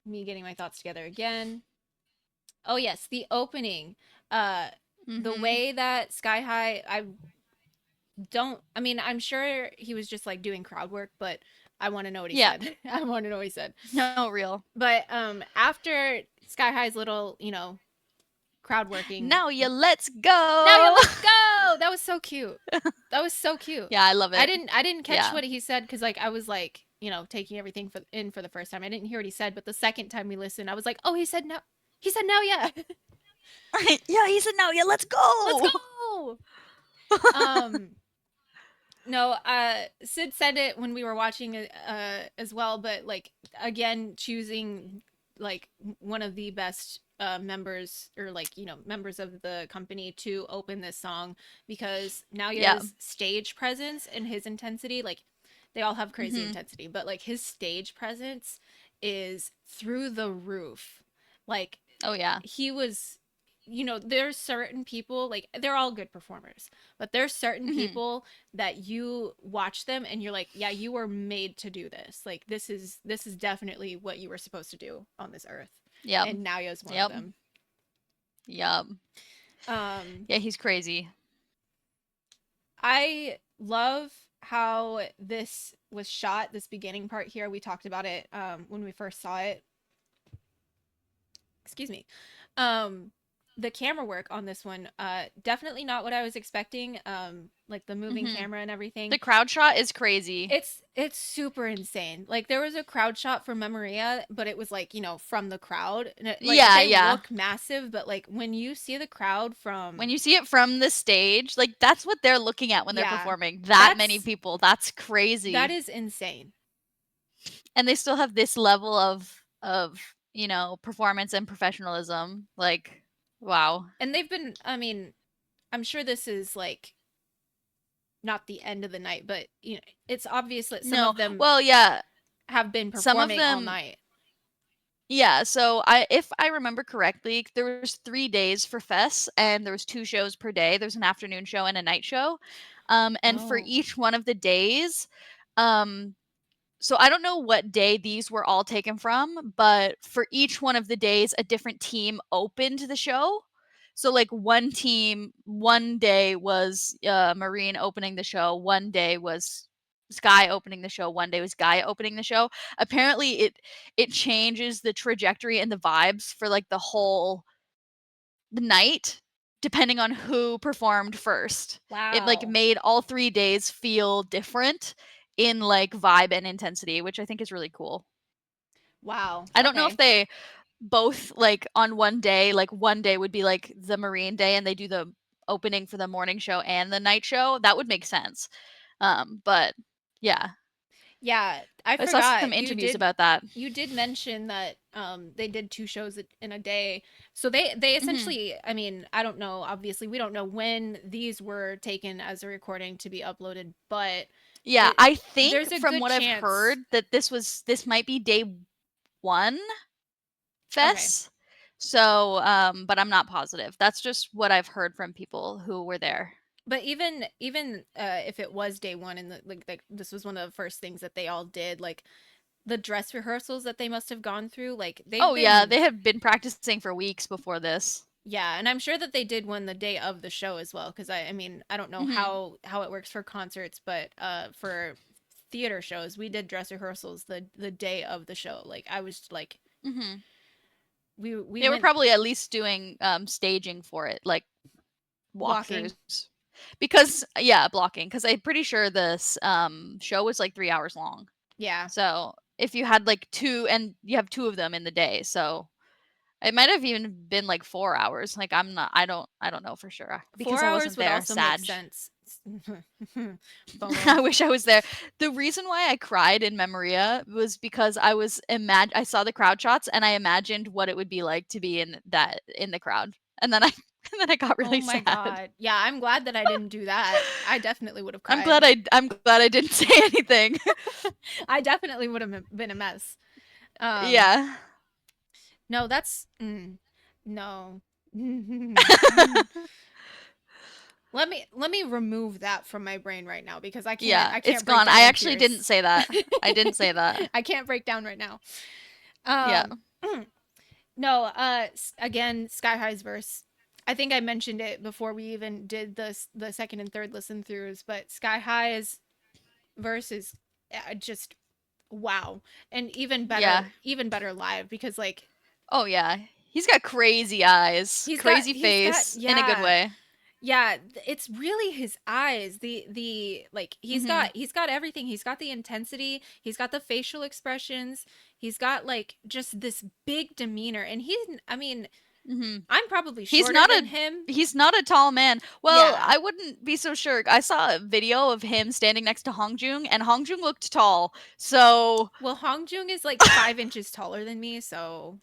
me getting my thoughts together again. Oh yes, the opening. The
Mhm.
way that Sky High, I mean, I'm sure he was just like doing crowd work, but I want to know what he
Yeah.
said. I want to know what he said.
No, real.
But after Sky High's little, crowd working.
Now you let's go.
Now you let's go. That was so cute. That was so cute.
Yeah, I love it.
I didn't catch
Yeah.
what he said because like I was like, taking everything in for the first time. I didn't hear what he said, but the second time we listened, I was like, oh, he said no. He said no, yeah.
Yeah, he said now. Yeah, let's go.
Let's go. No, Sid said it when we were watching it as well, but like again, choosing like one of the best members or like members of the company to open this song because now
Yeah.
his stage presence and his intensity, like they all have crazy
Mhm.
intensity, but like his stage presence is through the roof. Like
Oh yeah.
he was, there's certain people, like they're all good performers, but there's certain
Mhm.
people that you watch them and you're like, yeah, you were made to do this. Like this is definitely what you were supposed to do on this earth.
Yep.
And Naoya's one
Yep.
of them.
Yep. Yeah, he's crazy.
I love how this was shot, this beginning part here. We talked about it when we first saw it. Excuse me. The camera work on this one, definitely not what I was expecting. Like the moving
Mhm.
camera and everything.
The crowd shot is crazy.
It's super insane. Like there was a crowd shot for Memoria, but it was like, from the crowd. And it, like,
Yeah,
they
yeah.
look massive, but like when you see the crowd from
When you see it from the stage, like that's what they're looking at when they're
Yeah.
performing. That many
That's-
people. That's crazy.
that is insane.
And they still have this level of performance and professionalism. Like, wow.
And they've been, I mean, I'm sure this is like not the end of the night, but it's obvious that some of them
Well, yeah.
have been
some of
performing all
them-
night.
Yeah, so if I remember correctly, there was 3 days for Fest, and there was 2 shows per day. There's an afternoon show and a night show. And for
Oh.
each one of the days, so I don't know what day these were all taken from, but for each one of the days, a different team opened the show. So like one team, one day was Marine opening the show, one day was Sky opening the show, one day was Gaia opening the show. Apparently it changes the trajectory and the vibes for like the night depending on who performed first.
Wow.
It like made all 3 days feel different in like vibe and intensity, which I think is really cool.
Wow.
I don't know
Okay.
if they both like on one day, like one day would be like the Marine day and they do the opening for the morning show and the night show. That would make sense. But yeah,
Yeah, I
I
forgot.
saw some
You
interviews
did-
about that.
You did mention that they did 2 shows in a day. So they essentially, I mean, I don't know, obviously we don't know when these were taken as a recording to be uploaded, but
Yeah,
It-
I
there's
think
a
from
good
what I've
chance-
heard that this might be day 1 Fest. So, but I'm not positive. That's just what I've heard from people who were there.
but even if it was day 1 and like this was one of the first things that they all did, like the dress rehearsals that they must have gone through, like
Yeah, they had been practicing for weeks before this.
Yeah, and I'm sure that they did one the day of the show as well, because I mean, I don't know
Mhm.
how it works for concerts, but for theater shows, we did dress rehearsals the day of the show. Like I was like,
Mm-hmm.
we
They were
went-
probably at least doing staging for it, like
Walking.
walkthroughs. Because yeah, blocking. Because I'm pretty sure this show was like 3 hours long.
Yeah.
So if you had like two, and you have two of them in the day, so it might have even been like 4 hours. Like I don't know for sure because
4
I
hours
wasn't
would
there.
also
Sad.
make sense.
I
FOMO.
wish I was there. The reason why I cried in Memoria was because I saw the crowd shots and I imagined what it would be like to be in the crowd. And then I and then I got
Oh
really
my
sad.
god. Yeah, I'm glad that I didn't do that. I definitely would have cried.
I'm glad I didn't say anything.
I definitely would have been a mess.
Yeah.
No, that's no. Let me remove that from my brain right now because I can't.
Yeah,
I can't.
it's
break
gone.
down
I
in
actually
tears.
didn't say that. I didn't say that.
I can't break down right now.
Yeah.
No. Again, Sky High's verse. I think I mentioned it before we even did the second and third listen throughs, but Sky High's verse is just wow, and even
Yeah.
better live because like
Oh yeah. He's got crazy eyes, crazy face in a good
yeah.
way.
Yeah, it's really his eyes. The like he's
Mhm.
got everything. He's got the intensity, he's got the facial expressions, he's got like just this big demeanor. And I mean,
Mhm.
I'm probably
He's
shorter
not
than
a
him.
he's not a tall man. Well,
Yeah.
I wouldn't be so sure. I saw a video of him standing next to Hongjung, and Hongjung looked tall. So
Well, Hongjung is like 5 inches taller than me, so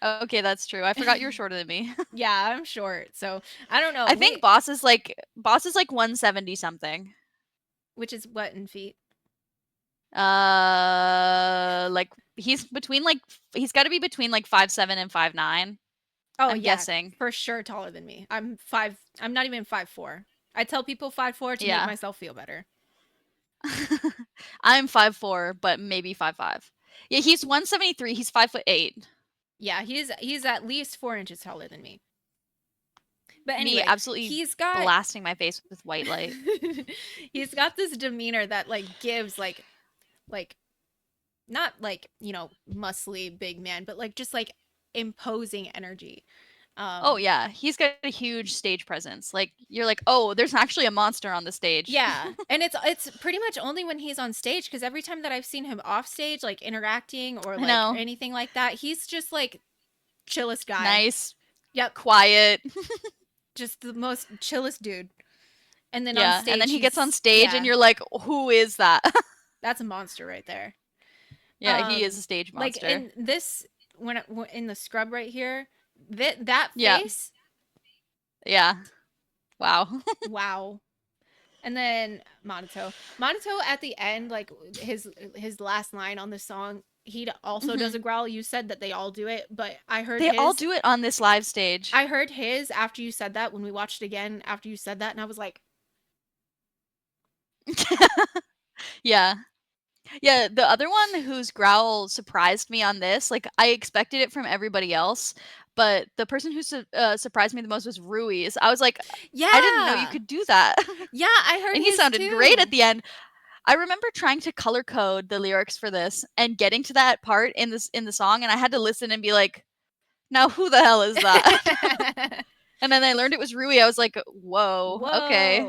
okay, that's true. I forgot you're shorter than me.
yeah, I'm short. So I don't know.
I think Boss is like 170 something.
Which is what in feet?
Like he's got to be between like 5'7" and 5'9".
Oh
I'm
yeah,
guessing.
for sure taller than me. I'm not even 5'4". I tell people 5'4" to make
Yeah.
myself feel better.
I'm 5'4", but maybe 5'5". Yeah, he's 173. He's 5'8".
Yeah, he's at least 4 inches taller than me. But
Me
anyway,
absolutely
he's got
blasting my face with white light.
he's got this demeanor that like gives like not like, you know, muscly big man, but like just like imposing energy.
Oh yeah, he's got a huge stage presence. Like you're like, oh, there's actually a monster on the stage.
Yeah, and it's pretty much only when he's on stage because every time that I've seen him off stage, like interacting or
I
like
know.
anything like that, he's just like chillest guy.
Nice,
Yep,
quiet.
just the most chillest dude. And then
Yeah,
on stage,
and then he gets on stage, and
yeah,
you're like, who is that?
that's a monster right there.
Yeah, he is a stage monster.
Like in this, when in the scrub right here, that
Yeah.
face,
Yeah. Wow.
wow. And then Monato at the end, like his last line on the song, he also does a growl. You said that they all do it, but I heard
They
his.
all do it on this live stage.
I heard his after you said that when we watched it again after you said that, and I was like,
Yeah. Yeah, the other one whose growl surprised me on this, like I expected it from everybody else, but the person who surprised me the most was Ruiz. I was like,
yeah,
I didn't know you could do that.
Yeah, I heard
And he
his
sounded
too.
great at the end. I remember trying to color code the lyrics for this and getting to that part in the song, and I had to listen and be like, now who the hell is that? And then I learned it was Rui. I was like, whoa. Okay.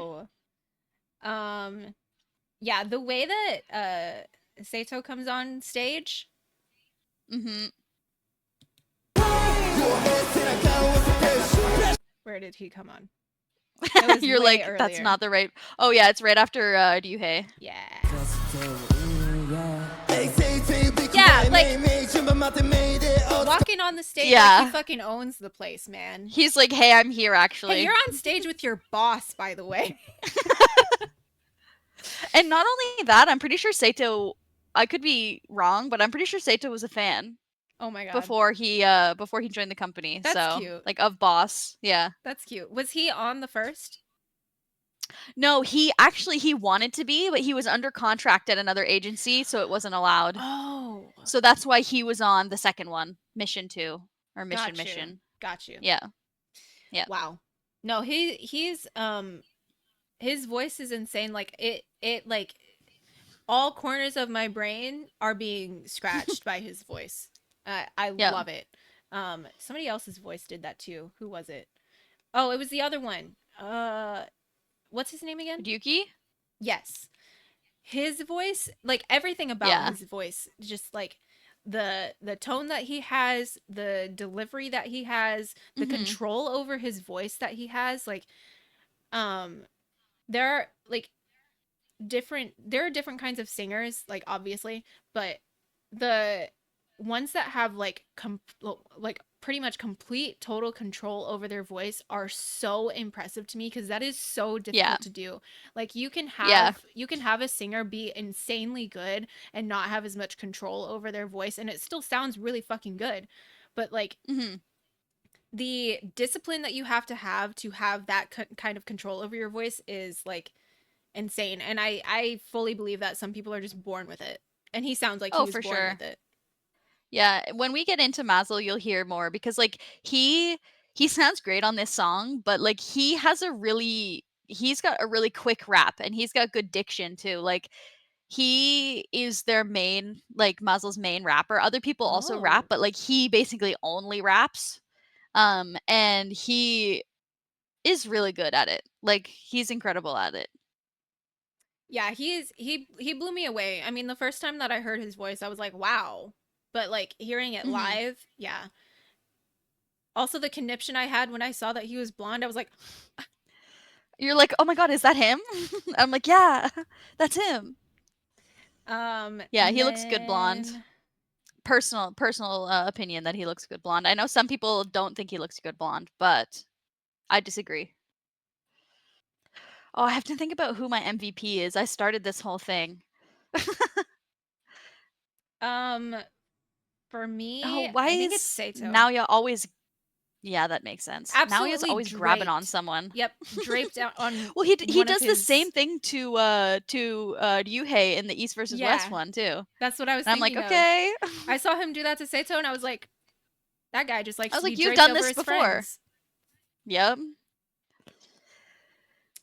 Yeah, the way that Sato comes on stage.
Mm-hmm.
Where did he come on?
You're like, that's
earlier.
not the right. Oh yeah, it's right after Ryuhei.
Yeah. Yeah, like walking on the stage, like he fucking owns the place, man.
He's like, hey, I'm here actually.
Hey, you're on stage with your boss, by the way.
And not only that, I'm pretty sure Sato, I could be wrong, but I'm pretty sure Sato was a fan.
Oh my god.
Before he joined the company.
That's
so
cute.
Like of Boss. Yeah.
That's cute. Was he on the first?
No, he wanted to be, but he was under contract at another agency, so it wasn't allowed.
Oh.
So that's why he was on the second one, Mission 2 or Mission.
Got you.
Yeah. Yeah.
Wow. No, he's his voice is insane. Like it like all corners of my brain are being scratched by his voice. I love it. Somebody else's voice did that too. Who was it? Oh, it was the other one. what's his name again?
Ryuki?
Yes. His voice, like everything about
Yeah.
his voice, just like the tone that he has, the delivery that he has, the
Mhm.
control over his voice that he has, like there are like there are different kinds of singers, like obviously, but the ones that have like like pretty much complete total control over their voice are so impressive to me, because that is so difficult
Yeah.
to do. Like you can
Yeah.
have a singer be insanely good and not have as much control over their voice, and it still sounds really fucking good. But like
Mhm.
the discipline that you have to have that kind of control over your voice is like insane. And I fully believe that some people are just born with it, and he sounds like he
Oh,
was
for
born
sure.
with it.
Yeah, when we get into Mazel, you'll hear more because like he sounds great on this song, but like he's got a really quick rap and he's got good diction too. Like he is their main like Mazel's main rapper. Other people also rap,
Oh.
but like he basically only raps. And he is really good at it. Like he's incredible at it.
Yeah, he blew me away. I mean, the first time that I heard his voice, I was like, wow. But like hearing it
Mhm.
live, yeah. Also the conniption I had when I saw that he was blonde, I was like,
You're like, "Oh my god, is that him?" I'm like, "Yeah, that's him." Yeah,
and
he looks good blonde.
then
Personal opinion that he looks good blonde. I know some people don't think he looks good blonde, but I disagree. Oh, I have to think about who my MVP is. I started this whole thing.
um for
Oh,
me,
why
I think it's
is
Sato.
Naoya always Yeah, that makes sense. Naoya's
Absolutely
always grabbing on
draped.
someone.
Yep, draped out on
Well, he
one of
does the same
his.
thing to Ryuhei in the East versus West
Yeah,
one too. And
that's what I was
I'm like,
thinking of.
"Okay."
I saw him do that to Sato, and I was like, that guy just
I
likes
was
to be
like, "You've
draped
done
over
this
his
before."
friends.
Yep.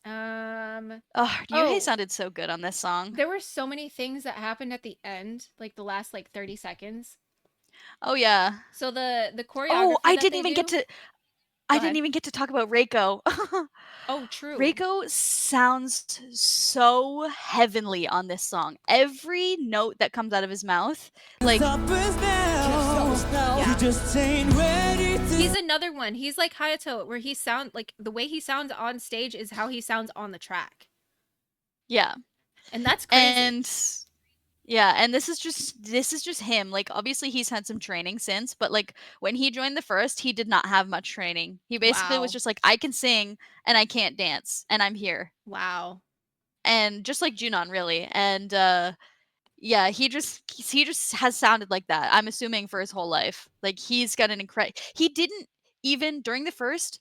Um.
Oh, Ryuhei
Oh,
sounded so good on this song.
there were so many things that happened at the end, like the last like 30 seconds.
Oh yeah.
So the
Oh,
choreography that they do.
I
Go
didn't
ahead.
even get to talk about Reiko.
Oh, true.
Reiko sounds so heavenly on this song. Every note that comes out of his mouth, like
Stop us now.
Yeah.
You just ain't ready to.
He's another one. He's like Hayato, where he sound like the way he sounds on stage is how he sounds on the track,
yeah.
and that's crazy.
And yeah, and this is just him. Like obviously he's had some training since, but like when he joined the first, he did not have much training. He basically was
Wow.
just like I can sing and I can't dance and I'm here.
Wow.
And just like Junon really. And yeah, he just has sounded like that. I'm assuming for his whole life. Like he's got an incredible. He didn't even during the first.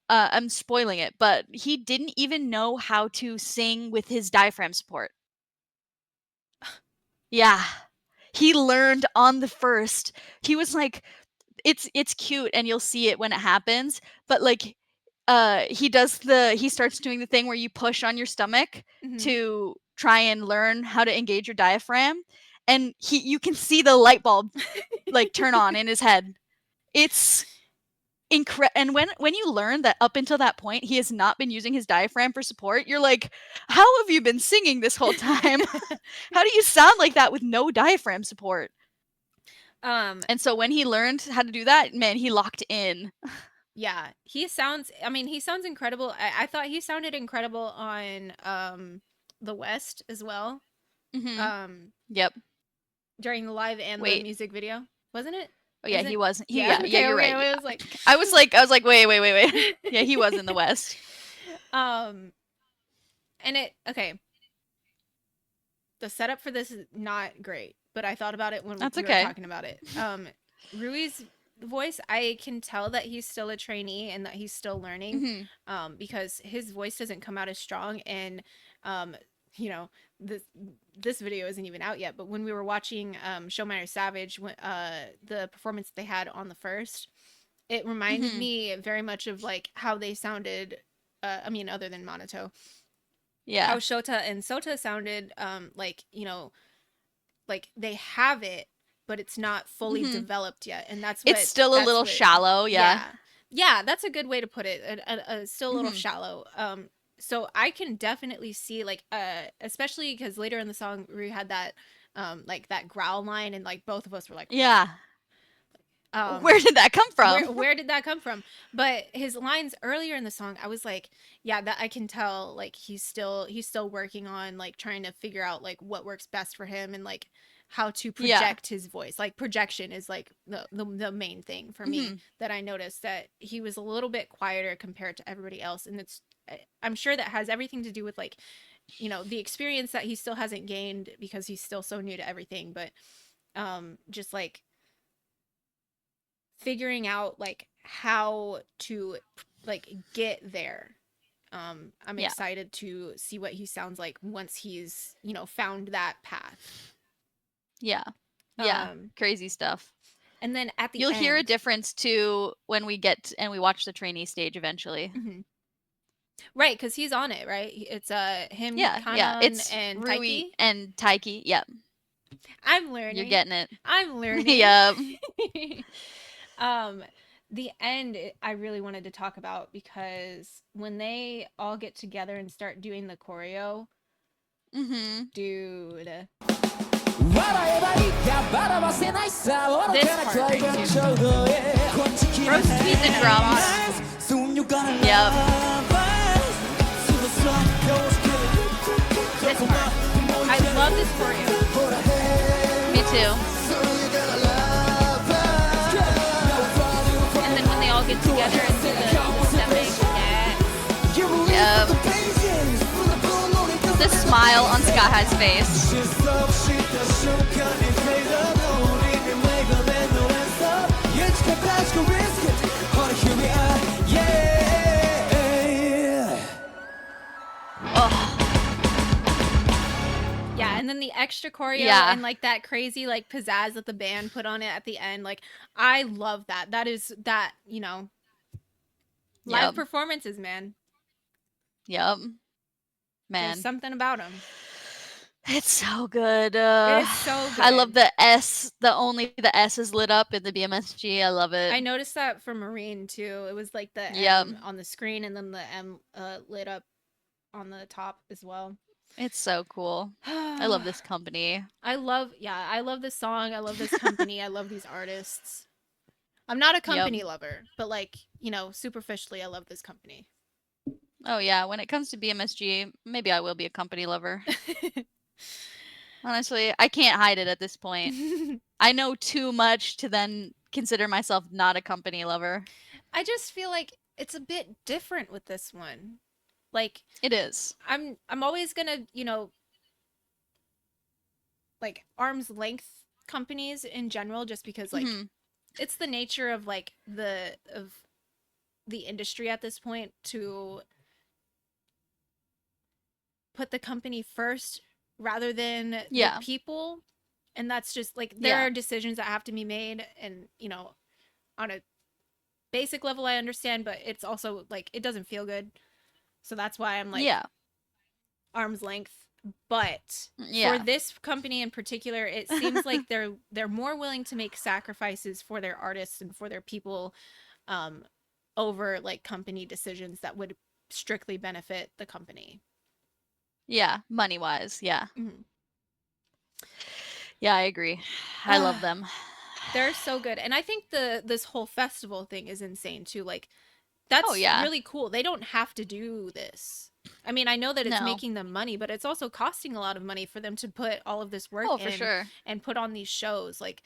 I'm spoiling it, but he didn't even know how to sing with his diaphragm support. Yeah, he learned on the first. He was like, it's cute, and you'll see it when it happens. But like, he starts doing the thing where you push on your stomach
Mhm.
to try and learn how to engage your diaphragm, and you can see the light bulb like turn on in his head. It's and when you learn that up until that point he has not been using his diaphragm for support, you're like, how have you been singing this whole time? How do you sound like that with no diaphragm support? And so when he learned how to do that, man, he locked in.
Yeah, he sounds. I mean, he sounds incredible. I thought he sounded incredible on the West as well.
Yep.
During the live and the
Wait.
music video, wasn't it?
Oh yeah,
Is
he
it?
wasn't.
Yeah.
Yeah, you're
okay,
right.
I was like,
I was like, wait. Yeah, he was in the West.
and it okay. The setup for this is not great, but I thought about it when
That's
we were
okay.
talking about it. Rui's voice, I can tell that he's still a trainee and that he's still learning. Because his voice doesn't come out as strong, and you know, this video isn't even out yet, but when we were watching Show Minor Savage, the performance they had on the first, it reminded me very much of like how they sounded. I mean, other than Monato,
Yeah.
how Shota and Sota sounded, like, you know, like they have it, but it's not fully developed yet, and that's what
It's still a little shallow. Yeah.
yeah, that's a good way to put it. Still a little shallow. so I can definitely see like especially because later in the song we had that like that growl line, and like both of us were like,
Yeah.
um
Where did that come from?
where did that come from? But his lines earlier in the song, I was like, yeah, that I can tell like he's still working on like trying to figure out like what works best for him, and like how to
Yeah.
project his voice. Like projection is like the main thing for me
Mhm.
that I noticed, that he was a little bit quieter compared to everybody else, and I'm sure that has everything to do with like, you know, the experience that he still hasn't gained because he's still so new to everything, but just like figuring out like how to like get there. I'm
Yeah.
excited to see what he sounds like once he's, you know, found that path.
Yeah. Yeah.
Um,
Crazy stuff.
and then at the
You'll
end,
hear a difference too when we get and we watch the trainee stage eventually.
Mhm. Right, because he's on it, right? It's him,
Yeah. Yeah.
Kanan,
It's
and
Rui
Taiki.
and Taiki. Yep.
I'm learning.
You're getting it.
I'm learning.
Yep.
The end I really wanted to talk about, because when they all get together and start doing the choreo,
Mhm.
dude,
笑えばいいや笑わせないさ愚かな
This part right
climax
here.
ちょうどこっち来
Roast
な
beef and drums.
Soon you're gonna
Yep.
love us. Super slow, goes to the-
This part. I love this choreo.
For the head.
Me too.
Soon you're gonna love us.
And then when they all get together and do the stepping, yeah.
You believe
Yep.
the pages, full of baloney, 'cause
The smile on Sky High's face.
실수 없이 순간이 fade out. 우리는 내가 했어. 예측할 다시 risk it. Honey, here we are, yeah.
Oh,
Yeah, and then the extra choreo
Yeah.
and like that crazy like pizzazz that the band put on it at the end, like I love that. That is that, you know, live
Yep.
performances, man.
Yep.
There's
Man,
something about them.
it's so good.
It's so
I love
good.
the S. The S is lit up in the BMSG. I love it.
I noticed that for Marine too. It was like the
Yep.
M on the screen, and then the M lit up on the top as well.
It's so cool. I love this company.
I love this song. I love this company. I love these artists. I'm not a company lover, but like, you know, superficially, I love this company.
Oh yeah, when it comes to BMSG, maybe I will be a company lover. Honestly, I can't hide it at this point. I know too much to then consider myself not a company lover.
I just feel like it's a bit different with this one. Like
It is.
I'm always gonna, you know, like arm's length companies in general, just because like
Mhm.
it's the nature of like of the industry at this point to put the company first rather than
Yeah.
the people. And that's just like there
Yeah.
are decisions that have to be made, and you know, on a basic level I understand, but it's also like it doesn't feel good. So that's why I'm like
Yeah.
arm's length. But
Yeah.
for this company in particular, it seems like they're more willing to make sacrifices for their artists and for their people over like company decisions that would strictly benefit the company.
Yeah, money wise. Yeah.
Mhm.
Yeah, I agree. I love them.
They're so good. And I think this whole festival thing is insane too. Like that's
yeah.
really cool. They don't have to do this. I mean, I know that it's
No.
making them money, but it's also costing a lot of money for them to put all of this work
Oh, for
in
sure.
and put on these shows. Like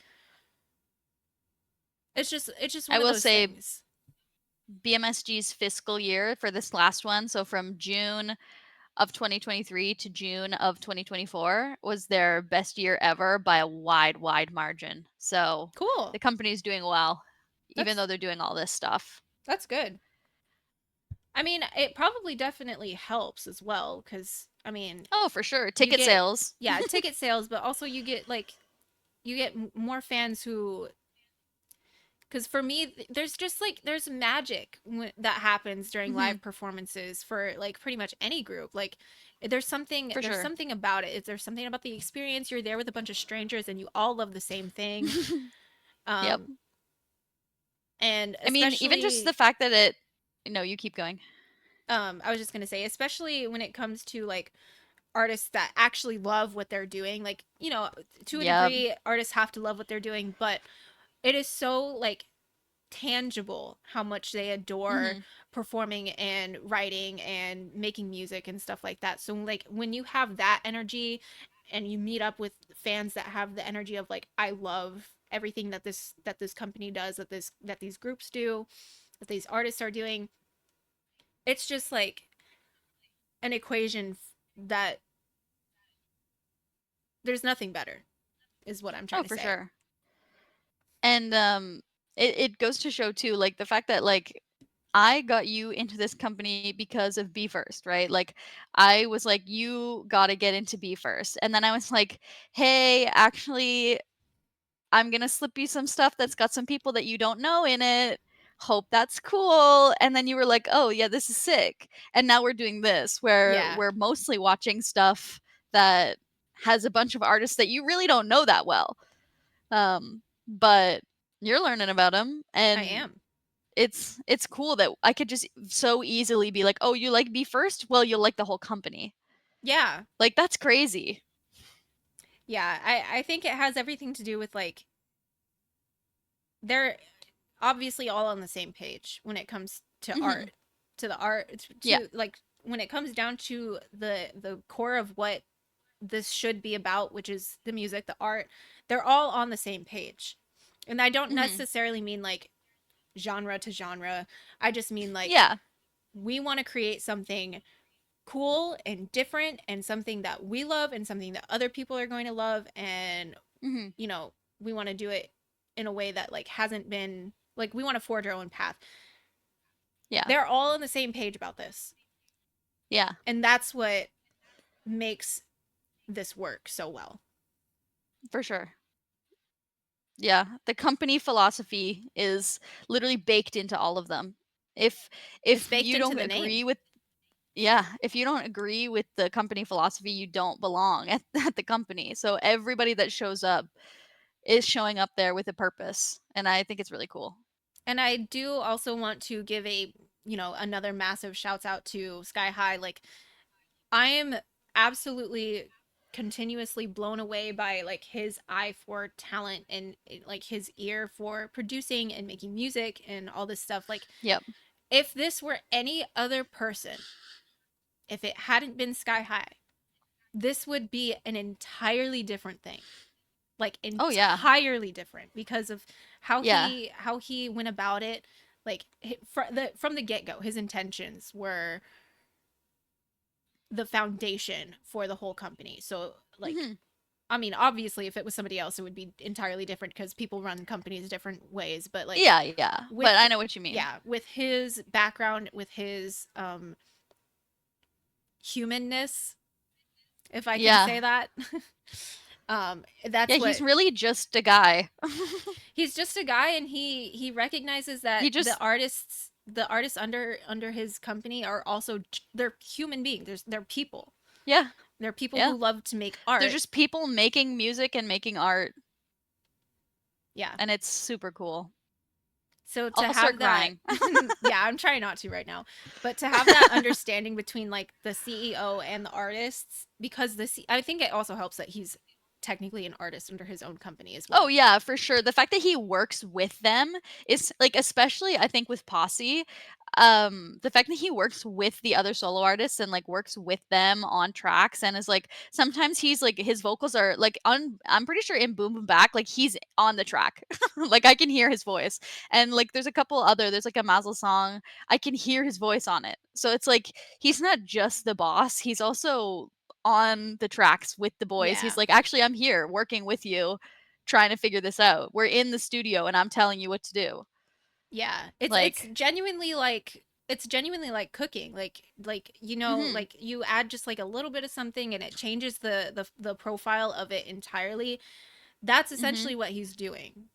it's just
I
one of
will
those
say
things.
BMSG's fiscal year for this last one, so from June of 2023 to June of 2024 was their best year ever by a wide margin. So
Cool.
the company's doing well, even
That's-
though they're doing all this stuff.
That's good. I mean, it probably definitely helps as well, because I mean,
Oh, for sure. Ticket
get-
sales.
yeah, ticket sales, but also you get more fans who, because for me, there's just like there's magic that happens during live performances for like pretty much any group. Like there's something
For sure.
something about it. There's something about the experience. You're there with a bunch of strangers and you all love the same thing.
Yep.
And
I mean, even just the fact that you keep going.
I was just gonna say, especially when it comes to like artists that actually love what they're doing, like, you know, to a
Yep.
degree, artists have to love what they're doing, but it is so like tangible how much they adore
Hmm.
performing and writing and making music and stuff like that. So like when you have that energy and you meet up with fans that have the energy of like, I love everything that this company does, that these groups do, that these artists are doing, it's just like an equation that there's nothing better, is what I'm trying
Oh,
to
for
say.
sure. And it goes to show too, like the fact that like I got you into this company because of Be First, right? Like I was like, you gotta get into Be First. And then I was like, hey, actually, I'm gonna slip you some stuff that's got some people that you don't know in it. Hope that's cool. And then you were like, oh yeah, this is sick. And now we're doing this where
Yeah,
we're mostly watching stuff that has a bunch of artists that you really don't know that well. But you're learning about them,
I
and
am.
it's cool that I could just so easily be like, "Oh, you like Be First? Well, you'll like the whole company."
Yeah.
Like that's crazy.
Yeah, I think it has everything to do with like they're obviously all on the same page when it comes to
Mhm.
art, to the art,
Yeah.
to like when it comes down to the core of what this should be about, which is the music, the art. They're all on the same page. And I don't
Mhm.
necessarily mean like genre to genre. I just mean like
Yeah.
we want to create something cool and different and something that we love and something that other people are going to love, and
Mhm.
you know, we want to do it in a way that like hasn't been like, we want to forge our own path.
Yeah.
They're all on the same page about this.
Yeah.
And that's what makes this work so well.
For sure. Yeah, the company philosophy is literally baked into all of them. If
It's
if
baked
you
into
don't
the name.
agree with Yeah, if you don't agree with the company philosophy, you don't belong at, at the company. So everybody that shows up is showing up there with a purpose, and I think it's really cool.
And I do also want to give a, you know, another massive shouts out to Sky High. Like, I am absolutely continuously blown away by like his eye for talent and like his ear for producing and making music and all this stuff. Like,
Yep.
if this were any other person, if it hadn't been Sky High, this would be an entirely different thing. Like
Oh yeah.
entirely different because of
Yeah.
how he went about it. Like from the get-go, his intentions were the foundation for the whole company. So like,
Mhm.
I mean, obviously if it was somebody else it would be entirely different because people run companies different ways, but like
Yeah, yeah.
with
But I know what you mean.
yeah, with his background, with his humanness, if I can
Yeah.
say that.
Yeah,
That's
he's
what
really just a guy.
he's just a guy, and he recognizes
He
that
just
the artists under his company are also they're human beings. They're people.
yeah.
They're people
Yeah.
who love to make
They're
art.
just people making music and making art,
Yeah.
and it's super cool.
So to
I'll start
have that
crying.
yeah, I'm trying not to right now. But to have that understanding between like the CEO and the artists, because I think it also helps that he's technically an artist under his own company as
Oh
well.
yeah, for sure. The fact that he works with them is like, especially I think with Posse, the fact that he works with the other solo artists and like works with them on tracks and is like sometimes he's like his vocals are like on I'm pretty sure in Boom Boom Back like he's on the track. Like I can hear his voice. And like there's like a Mazel song, I can hear his voice on it. So it's like he's not just the boss, he's also on the tracks with the boys. He's
Yeah.
like, actually, I'm here working with you, trying to figure this out. We're in the studio and I'm telling you what to do.
Yeah. It's
Like,
genuinely like cooking. Like you know,
hmm
like you add just like a little bit of something and it changes the profile of it entirely. That's
hmm
essentially what he's doing.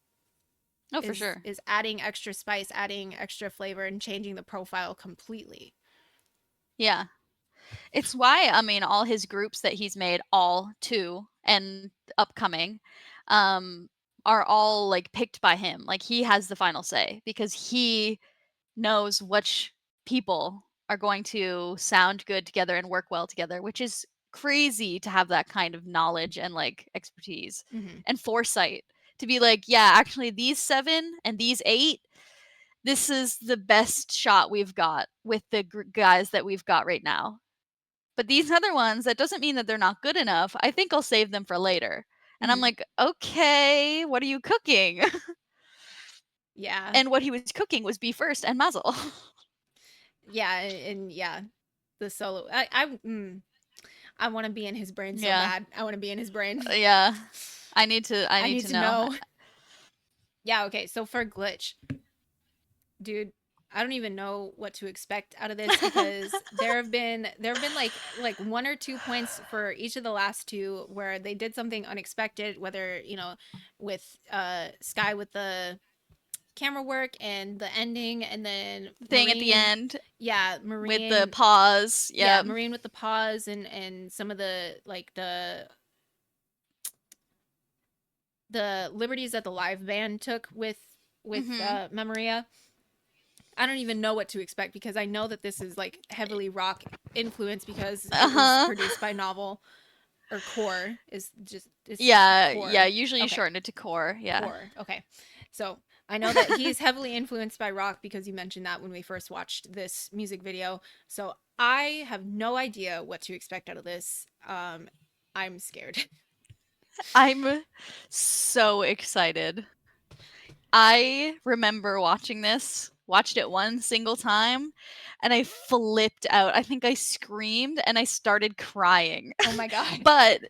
oh, for sure.
Is adding extra spice, adding extra flavor and changing the profile completely.
Yeah. It's why, I mean, all his groups that he's made, all two and upcoming, um, are all like picked by him. Like he has the final say because he knows which people are going to sound good together and work well together, which is crazy to have that kind of knowledge and like expertise
Mhm.
and foresight to be like, yeah, actually these 7 and these 8, this is the best shot we've got with the guys that we've got right now. But these other ones, that doesn't mean that they're not good enough. I think I'll save them for later. And I'm
Mhm.
like, okay, what are you cooking?
Yeah.
And what he was cooking was beef first and mazel.
Yeah, and yeah, the solo. I want to be in his brain so
Yeah.
bad. I want to be in his brain.
Yeah. I need to know.
Yeah, okay. So for Glitch, dude, I don't even know what to expect out of this because there have been like 1 or 2 points for each of the last 2 where they did something unexpected, whether, with Sky with the camera work and the ending, and then
Thing at the
Marine-
end
Yeah, Marine
with the pause.
Yeah,
Yeah.
Marine with the pause and some of the the liberties that the live band took with
Mhm.
Memoria. I don't even know what to expect because I know that this is like heavily rock influenced because it was produced by Novel, or Core is just
Yeah,
Core.
yeah, usually you
Okay.
shorten it to core. Yeah.
Core. Okay. So I know that he's heavily influenced by rock because you mentioned that when we first watched this music video. So I have no idea what to expect out of this. I'm scared.
I'm so excited. I remember watched it one single time, and I flipped out. I think I screamed and I started crying.
Oh my god.
But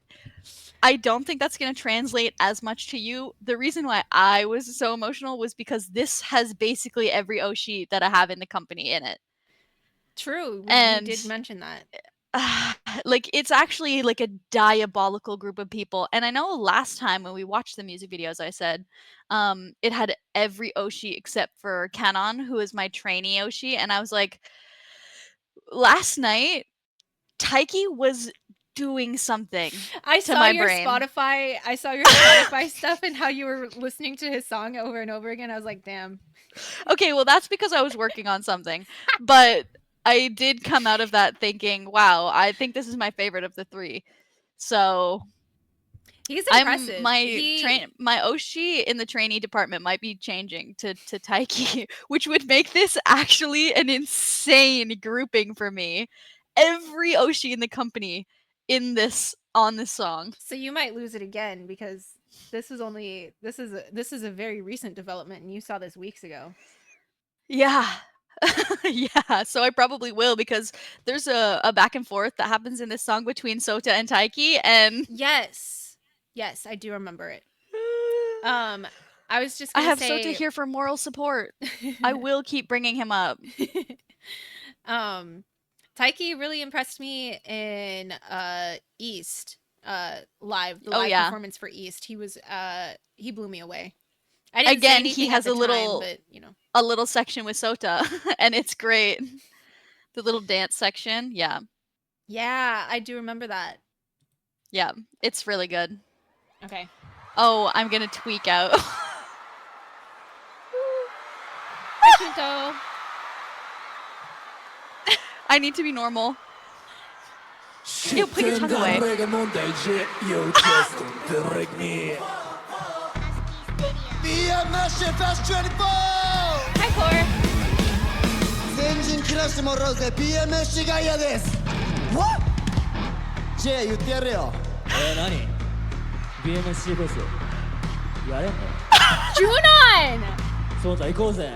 I don't think that's going to translate as much to you. The reason why I was so emotional was because this has basically every Oshi that I have in the company in it.
True. You
And
did mention that.
like, it's actually like a diabolical group of people. And I know last time when we watched the music videos, I said it had every Oshi except for Kanon, who is my trainee Oshi. And I was like, last night, Taiki was doing something
I
to
saw
my
your
brain.
I saw your Spotify stuff and how you were listening to his song over and over again. I was like, damn.
Okay, well, that's because I was working on something. But I did come out of that thinking, wow, I think this is my favorite of the 3. So
He's impressive.
my Oshi in the trainee department might be changing to Taiki, which would make this actually an insane grouping for me. Every Oshi in the company on this song.
So you might lose it again because this is a very recent development and you saw this weeks ago.
Yeah. Yeah, so I probably will because there's a back and forth that happens in this song between Sota and Taiki, and
Yes, I do remember it. I was just
I
gonna
have
say,
Sota here for moral support. I will keep bringing him up.
Taiki really impressed me in East live. The
Oh,
live
yeah.
performance for East. He blew me away. I didn't say
Again,
anything
he
at
has
the
a little
time, but
a little section with Sota, and it's great. The little dance section, yeah.
Yeah, I do remember that.
Yeah, it's really good.
Okay.
Oh, I'm gonna tweak out.
Hi, Junto.
I need to be normal. Ew, put your tongue away.
Hi, Core.
全人切らしてもらうぜ BMS ガイアです What? ジェイ言ってやれよ
何 BMSC フェスやれんの
Junon!
そうだ行こうぜ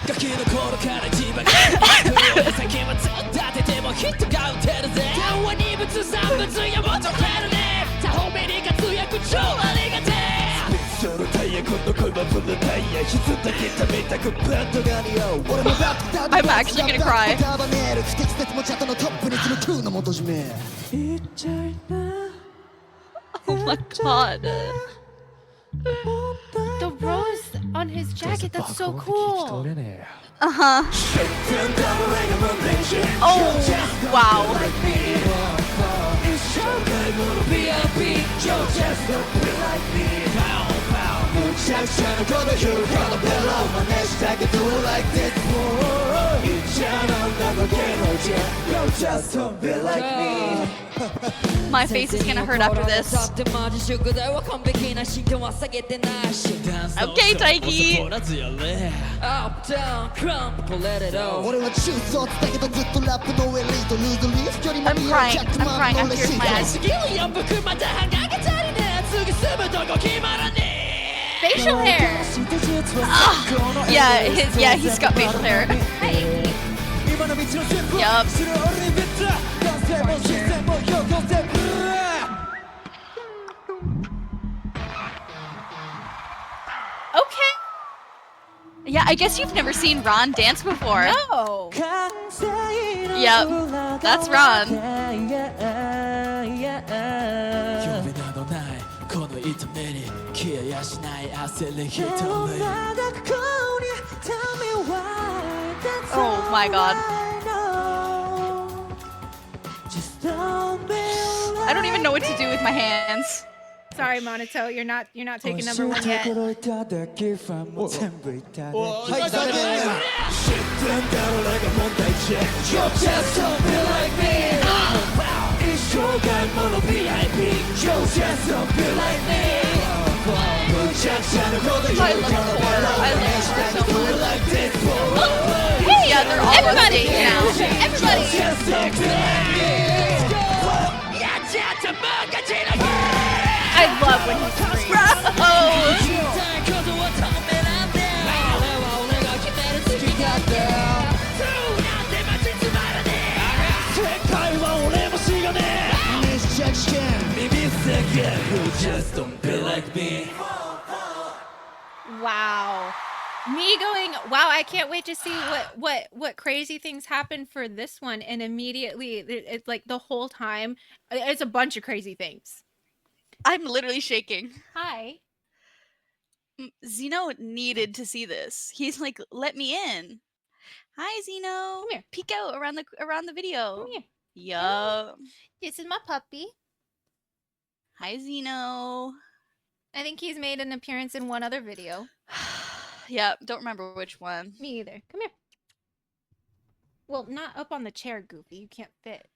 ガキの頃から一番先はずっと立ててもヒットが打てるぜ単は二物三物やもっと増えるねさほめに活躍超ありがてえ
そのタイヤ今度恋はブルタイヤ一つだけ食べたくバットが似合う俺もバックダ
I'm actually gonna cry.
束ねる不適切もチャットのトップに積む空の元締め言っちゃいな
Oh my god.
The rose on his jacket, that's so cool.
Uh-huh. Oh, wow.
芸能人 Yo just don't be like me
My face is gonna hurt after this.
だってマジ宿題は完璧な進展は下げてないし
Okay, Taiki.
Up, down, crump, let it out
俺はチューズを伝けどずっとラップのエリートルーズリーフよりも
I'm
見
crying.
ジャック
I'm
マ
crying.
ン
I'm
のレ
tears
シ
in
ー
my
ト
eyes.
次の4分また歯がけ足りねえ次住むとこ決まらね
Facial hair.
Yeah, he's got facial hair. Yup.
Okay.
Yeah, I guess you've never seen Ron dance before.
No.
Yep, that's Ron.
曜日などないこの痛みに消えやしない焦り一人
Oh my god. I don't even know what to do with my hands.
Sorry, Monito, you're not taking number one yet.
はい、だね知ってんだろ俺が問題児 Yo just don't be like me 一生涯もの VIP Yo just don't be like me むちゃくちゃなこと言う
I love horror. I love horror so much. Yeah, they're all on
Everybody.
stage now.
Everybody.
Just don't be like me
I love when he screams.
Oh,
ことを止めらんねえ俺は俺が決める好き勝手そうなんて待ちつまらねえ世界は俺もしがねえ
Miss Jackson
耳せけ You just don't be like me
Wow. Me going, wow, I can't wait to see what crazy things happen for this one. And immediately, it's like the whole time, it's a bunch of crazy things.
I'm literally shaking.
Hi.
Zeno needed to see this. He's like, "Let me in." Hi, Zeno.
Come here.
Peek out around the video.
Come here.
Yup.
This is my puppy.
Hi, Zeno.
I think he's made an appearance in one other video.
Yeah, don't remember which one.
Me either. Come here. Well, not up on the chair, Goofy. You can't fit.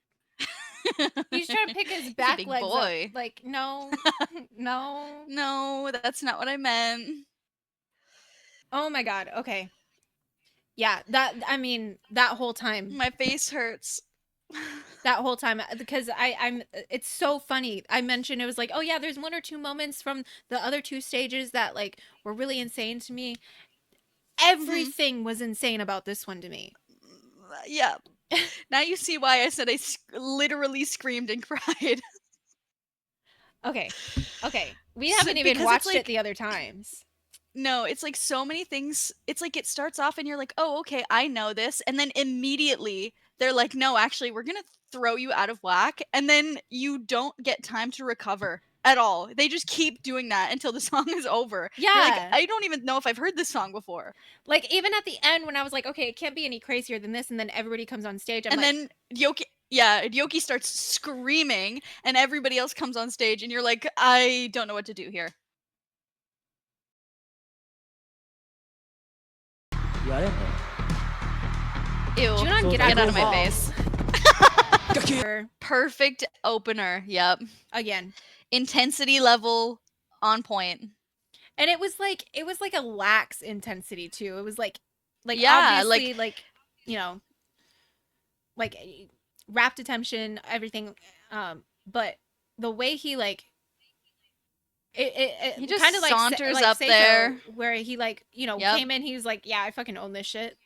He's trying to pick his
He's a
back
big
legs
boy.
up. Like, no. No.
No, that's not what I meant.
Oh my god. Okay. Yeah, that whole time.
My face hurts.
That whole time, because I'm it's so funny. I mentioned it was like, oh yeah, there's one or two moments from the other two stages that like were really insane to me. Everything was insane about this one to me.
Yeah. Now you see why I said I literally screamed and cried.
Okay. We
So-
haven't even
because it's
watched
like-
it the other times.
No, it's like so many things. It's like it starts off and you're like, oh, okay, I know this. And then immediately they're like, no, actually, we're going to throw you out of whack. And then you don't get time to recover at all. They just keep doing that until the song is over. You're like,
Yeah.
I don't even know if I've heard this song before.
Like even at the end when I was like, okay, it can't be any crazier than this, and then everybody comes on stage. I'm
And
like,
then Yoki starts screaming and everybody else comes on stage and you're like, I don't know what to do here.
やれんの
Ew.
Junon,
Get
get
out
out
of my
of the
face. Perfect opener. Yep.
again.
Intensity level on point.
And it was like a lax intensity too. It was like
Yeah,
obviously like you know, like rapt attention, everything. But the way he like it
He just
kind of like
saunters
like
up
Seiko,
there.
where he like
Yep.
came in. He was like, yeah, I fucking own this shit.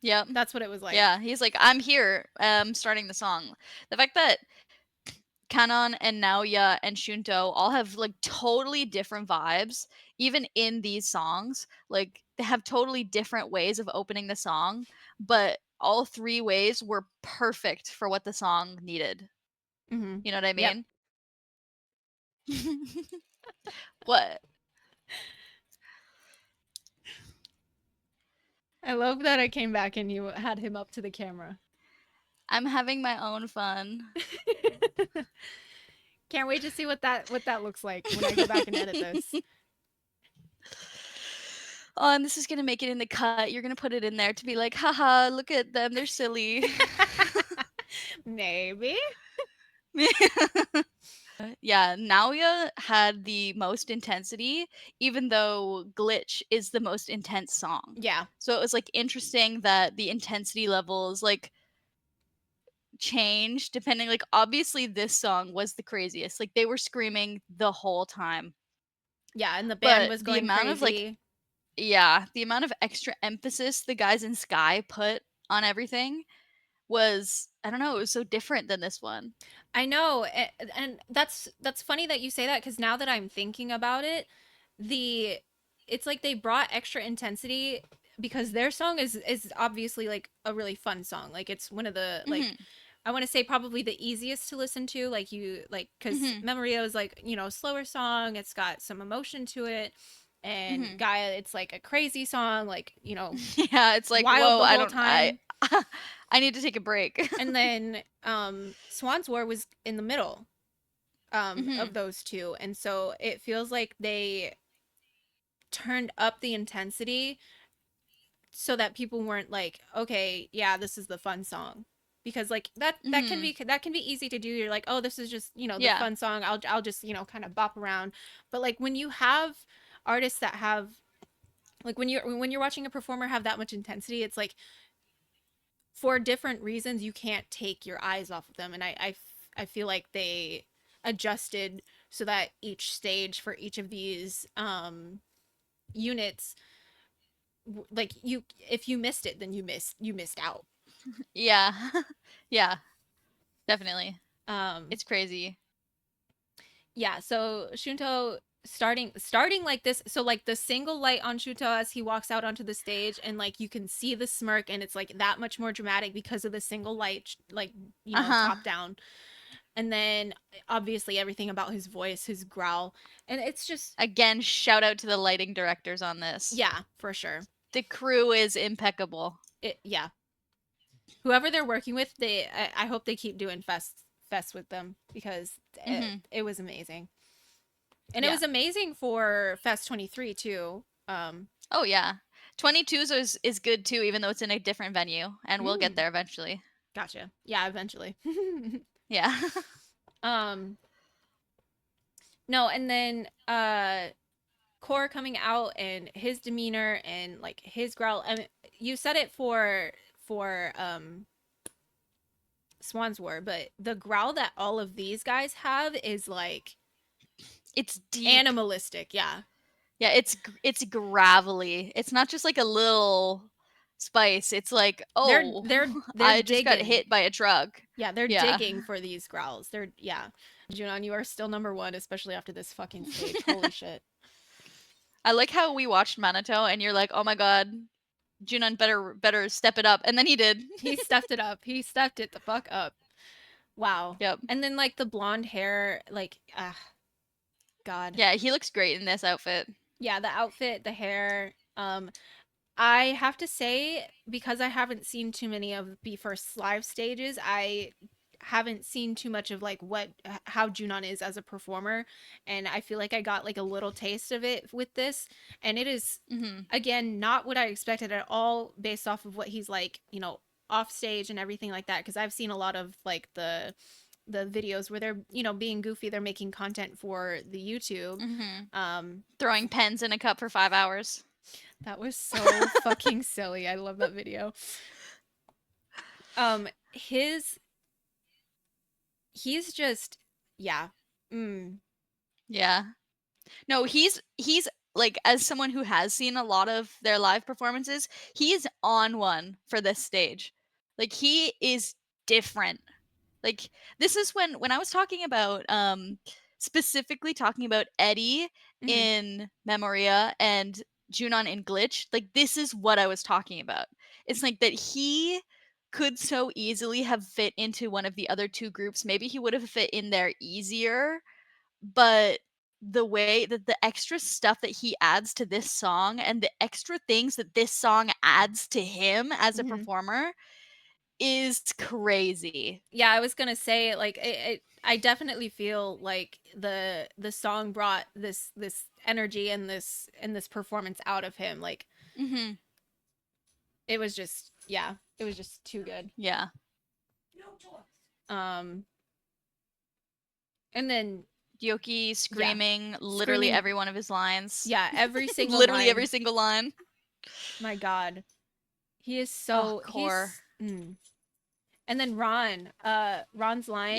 Yep.
That's what it was like.
Yeah, he's like, I'm here. Starting the song. The fact that Kanon and Naoya and Shunto all have like totally different vibes, even in these songs. Like they have totally different ways of opening the song, but all three ways were perfect for what the song needed.
Mm-hmm.
You know what I
Yep.
mean? What?
I love that I came back and you had him up to the camera.
I'm having my own fun.
Can't wait to see what that looks like when I go back and edit this.
Oh, and this is gonna make it in the cut. You're gonna put it in there to be like, haha, look at them, they're silly.
Maybe.
Yeah, Naoya had the most intensity, even though Glitch is the most intense song.
Yeah.
So it was like interesting that the intensity levels like changed depending, like obviously this song was the craziest. Like they were screaming the whole time.
Yeah, and the band
But
was
the
going
amount of like
crazy.
yeah, the amount of extra emphasis the guys in Sky put on everything was, I don't know, it was so different than this one.
I know, and that's funny that you say that because now that I'm thinking about it, the it's like they brought extra intensity because their song is obviously like a really fun song. Like it's one of the like
Mhm.
I want to say probably the easiest to listen to. Like you like because
Mhm.
Memoria is like a slower song. It's got some emotion to it, and
Mhm.
Gaia it's like a crazy song. Like
Yeah, it's like,
wild
whoa,
the
I
whole
don't I
time.
I need to take a break.
And then Swan's War was in the middle of
Mhm.
those two, and so it feels like they turned up the intensity so that people weren't like, okay, yeah, this is the fun song, because like
Mhm.
that can be easy to do. You're like, oh, this is just the
Yeah.
fun song. I'll just kind of bop around. But like when you have artists that have like when you're watching a performer have that much intensity, it's like for different reasons you can't take your eyes off of them, and I feel like they adjusted so that each stage for each of these units, like you if you missed it then you missed out.
Yeah. Yeah, definitely.
um
It's crazy.
yeah, so Shunto starting like this, so like the single light on Shunto as he walks out onto the stage, and like you can see the smirk, and it's like that much more dramatic because of the single light, like
Uh-huh.
top down. And then obviously everything about his voice, his growl, and it's just
Again, shout out to the lighting directors on this.
yeah, for sure.
The crew is impeccable.
Yeah, whoever they're working with, I hope they keep doing fest with them because
Mhm.
it was amazing, and it
Yeah.
was amazing for Fest 23 too.
Oh yeah. 22's is good too, even though it's in a different venue, and we'll get
Mm,
there eventually.
gotcha. Yeah, eventually.
Yeah.
um no, and then Core coming out and his demeanor and like his growl. I mean, you said it for Swan's War, but the growl that all of these guys have is like
It's deep.
animalistic. Yeah,
Yeah, it's gravelly. It's not just like a little spice. It's like,
they're
"Oh,
they're they're
I just got
digging.
hit by a truck."
Yeah, they're
Yeah.
digging for these growls. They're yeah. Junon, you are still number one, especially after this fucking stage. Holy shit.
I like how we watched Manato and you're like, "Oh my god, Junon better step it up." And then he did.
He stepped it up. He stepped it the fuck up. Wow.
Yep.
And then like the blonde hair, like God.
Yeah, he looks great in this outfit.
Yeah, the outfit, the hair. I have to say, because I haven't seen too many of BE:FIRST's live stages, I haven't seen too much of like how Junon is as a performer, and I feel like I got like a little taste of it with this, and it is
Mhm.
again not what I expected at all based off of what he's like, off stage and everything like that, because I've seen a lot of like the videos where they're being goofy, they're making content for the YouTube.
Mhm.
um
Throwing pens in a cup for 5 hours.
that was so fucking silly. I love that video. His he's just yeah. Mm.
Yeah. No, he's like, as someone who has seen a lot of their live performances, he's on one for this stage. Like he is different. Like this is when I was talking about specifically talking about Eddie
Mhm.
in Memoria and Junon in Glitch, like this is what I was talking about. It's like that he could so easily have fit into one of the other two groups. Maybe he would have fit in there easier, but the way that the extra stuff that he adds to this song and the extra things that this song adds to him as a
Mhm.
performer is crazy.
Yeah, I was gonna say like I definitely feel like the song brought this energy and this performance out of him. Like
Mm-hmm.
it was just it was just too good.
Yeah.
And then
Yoki screaming literally
Screaming-
every one of his lines.
yeah, every single
Literally
line.
every single line.
My God, he is so
core.
And then Ron's line.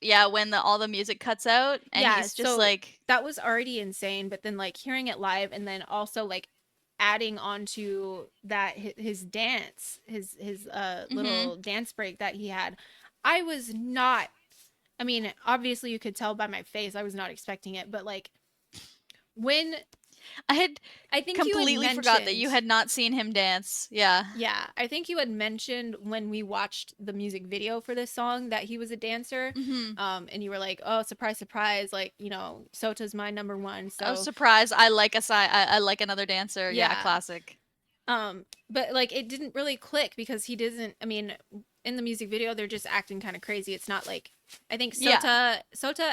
Yeah, when all the music cuts out and
Yeah,
he's just
so
like,
that was already insane. But then like hearing it live, and then also like adding onto that his dance, his little dance break that he had. I was not. I mean, obviously you could tell by my face I was not expecting it, but like when
I had
I think
completely forgot that you had not seen him dance. Yeah.
Yeah, I think you had mentioned when we watched the music video for this song that he was a dancer.
Mm-hmm.
And you were like, "Oh, surprise, surprise! Like, you know, Sota's my number one." So,
Oh, surprise! I like I like another dancer. Yeah,
Yeah.
classic.
but like it didn't really click because he doesn't. I mean, in the music video, they're just acting kind of crazy. It's not like I think Sota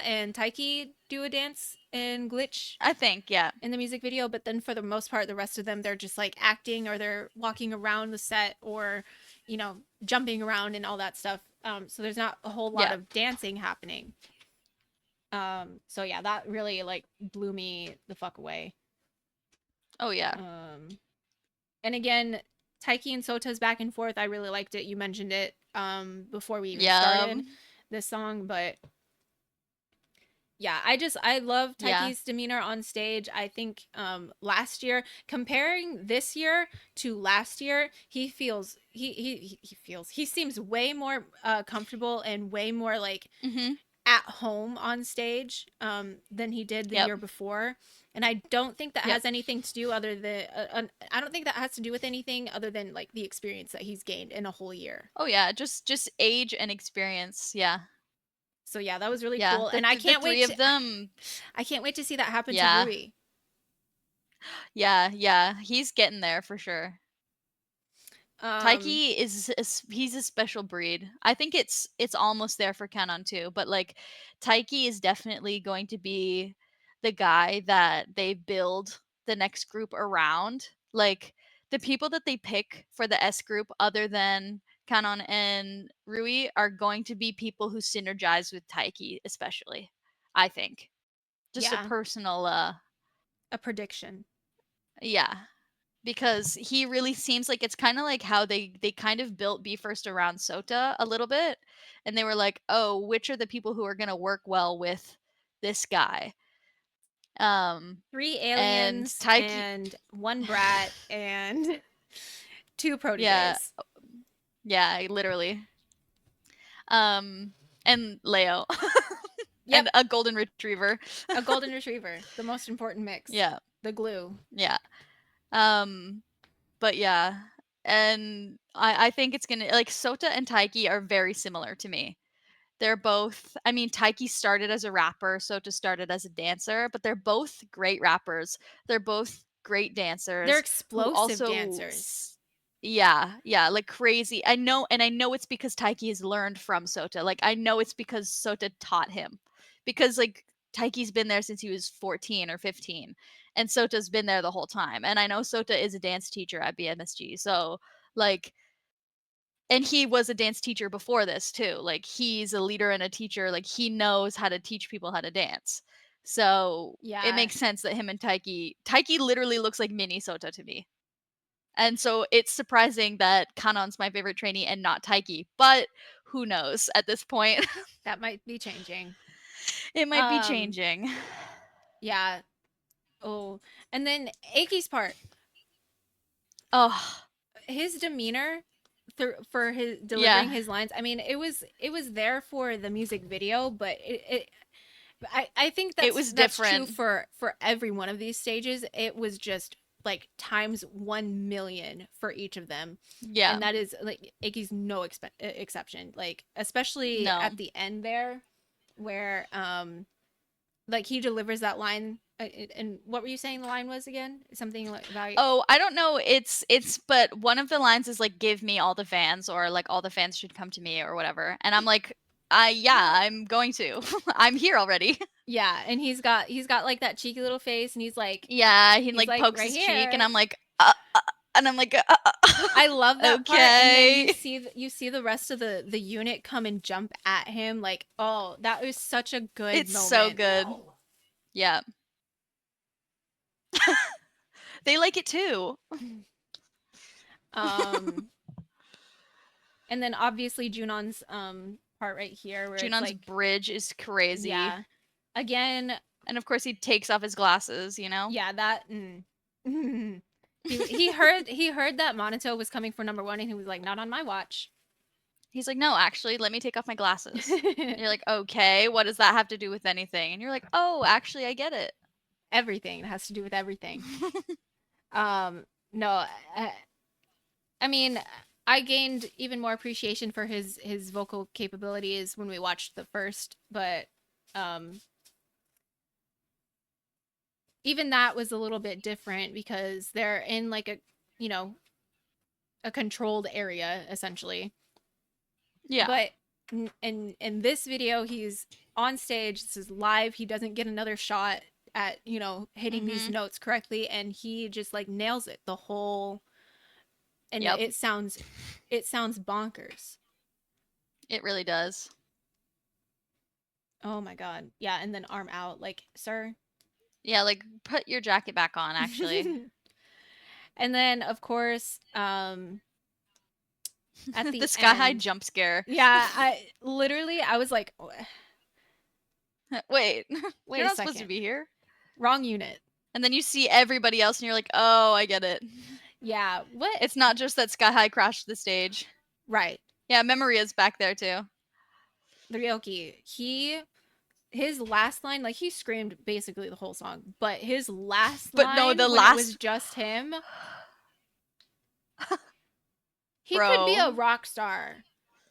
and Taiki do a dance in Glitch
I think, yeah.
in the music video, but then for the most part, the rest of them, they're just like acting or they're walking around the set or, you know, jumping around and all that stuff. So there's not a whole lot
Yeah.
of dancing happening. So yeah, that really like blew me the fuck away.
Oh yeah.
And again, Taiki and Sota's back and forth, I really liked it. You mentioned it before we even
Yeah.
started this song, but yeah, I love
Yeah.
Taiki's demeanor on stage. I think last year, comparing this year to last year, he seems way more comfortable and way more like
Mm-hmm.
at home on stage than he did the
Yep.
year before. And I don't think that
Yep.
has anything to do other than I don't think that has to do with anything other than like the experience that he's gained in a whole year.
Oh yeah, just age and experience. Yeah.
So yeah, that was really
Yeah.
cool,
The-
and I
the
can't
three
wait.
of them.
I can't wait to see that happen
Yeah.
to Rui.
Yeah. He's getting there for sure. Taiki he's a special breed. I think it's almost there for Canon too, but like Taiki is definitely going to be the guy that they build the next group around. Like the people that they pick for the S group other than Canon and Rui are going to be people who synergize with Taiki especially. I think. Just
Yeah.
a personal
a prediction.
yeah. Because he really seems like it's kind of like how they kind of built Be First around Sota a little bit, and they were like, oh, which are the people who are going to work well with this guy?
3 aliens
Taiki-
and 1 brat and 2 proteges.
Yeah, literally. And Leo.
Yep.
And a golden retriever.
A golden retriever, the most important mix.
Yeah.
The glue.
Yeah. But yeah, and I think it's gonna like Sota and Taiki are very similar to me. They're both, I mean, Taiki started as a rapper, Sota started as a dancer, but they're both great rappers. They're both great dancers.
They're
who
explosive dancers.
Yeah, like crazy. I know it's because Taiki has learned from Sota. Like I know it's because Sota taught him. Because like Taiki's been there since he was 14 or 15 and Sota's been there the whole time. And I know Sota is a dance teacher at BMSG. So like and he was a dance teacher before this too. Like he's a leader and a teacher. Like he knows how to teach people how to dance. So
Yeah.
it makes sense that him and Taiki literally looks like mini Sota to me. And so it's surprising that Kanon's my favorite trainee and not Taiki, but who knows at this point?
That might be changing.
It might be changing.
Yeah. Oh, and then Eiki's part.
Oh,
His demeanor for his delivering his lines. I mean, it was there for the music video, but I think
It was
that's
different.
true for every one of these stages. It was just like times 1 million for each of them.
yeah.
And that is like Eiki's no exception. Like especially
No.
at the end there, where like he delivers that line. And what were you saying the line was again? Something like about
Oh, I don't know. It's but one of the lines is like give me all the fans or like all the fans should come to me or whatever. And I'm like, yeah, I'm going to. I'm here already.
Yeah, and he's got like that cheeky little face, and he's like,
Yeah, he
He's
like
like,
pokes
"Right
his cheek, and
here."
I'm like, and I'm like,
I love that part, and then you
okay.
see you see the rest of the unit come and jump at him. Like, oh, that was such a good
It's
moment.
so good. Yeah. They like it too.
Um, and then obviously Junon's part right here where it's
Junon's
like,
bridge is crazy.
yeah, again,
And of course he takes off his glasses, you know?
yeah, that. He heard that Minato was coming for number one, and he was like, not on my watch.
He's like, no, actually, let me take off my glasses. And you're like, okay, what does that have to do with anything? And you're like, oh, actually, I get it.
Everything, it has to do with everything. No, I mean, I gained even more appreciation for his vocal capabilities when we watched the first, but even that was a little bit different because they're in like a, you know, a controlled area essentially.
Yeah.
But in this video, he's on stage. This is live. He doesn't get another shot at, you know, hitting these notes correctly, and he just like nails it the whole. And
Yep.
it sounds bonkers.
It really does.
Oh my god. Yeah, and then arm out, like, sir.
Yeah, like put your jacket back on, actually.
And then of course, at
the sky high
end-
jump scare.
Yeah, I was like,
Wait,
Wait
you're
a
not supposed to
second.
be here.
Wrong unit.
And then you see everybody else, and you're like, oh, I get it.
Yeah, what?
It's not just that Sky High crashed the stage.
Right.
Yeah, Memoria's back there too.
The Ryoki, his last line, like he screamed basically the whole song, but his last
But
line,
no, the
when it
last-
was just him. He could be a
Bro.
rock star.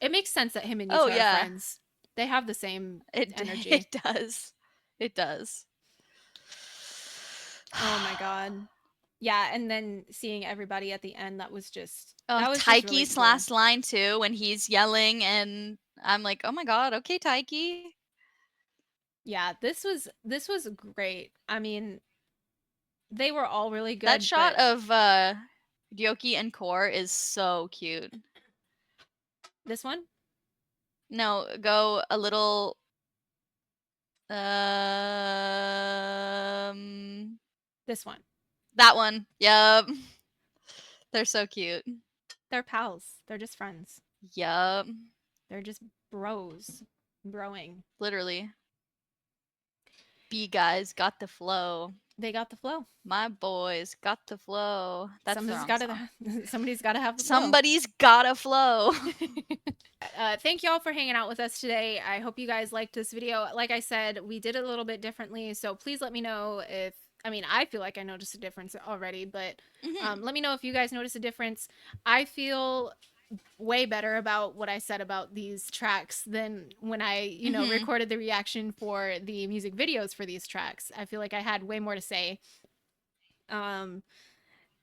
It makes sense that him and
Oh,
Yuta are
yeah.
friends. They have the same energy.
It does. It does.
Oh my god. Yeah, and then seeing everybody at the end, that was just
Oh,
that was just
Taiki's
really cool.
last line too, when he's yelling, and I'm like, oh my god, okay, Taiki.
Yeah, this was great. I mean, they were all really good.
That shot
but
of Ryoki and Core is so cute.
this one?
No, go a little.
This one.
That one. Yup. They're so cute.
They're pals. They're just friends.
Yup.
They're just bros. Broing.
Literally. B guys got the flow.
They got the flow.
My boys got the flow. That's the wrong song.
Somebody's got to have the flow.
Somebody's gotta flow.
Thank y'all for hanging out with us today. I hope you guys liked this video. Like I said, we did it a little bit differently, so please let me know if, I mean, I feel like I noticed a difference already, but let me know if you guys notice a difference. I feel way better about what I said about these tracks than when I, you know, recorded the reaction for the music videos for these tracks. I feel like I had way more to say.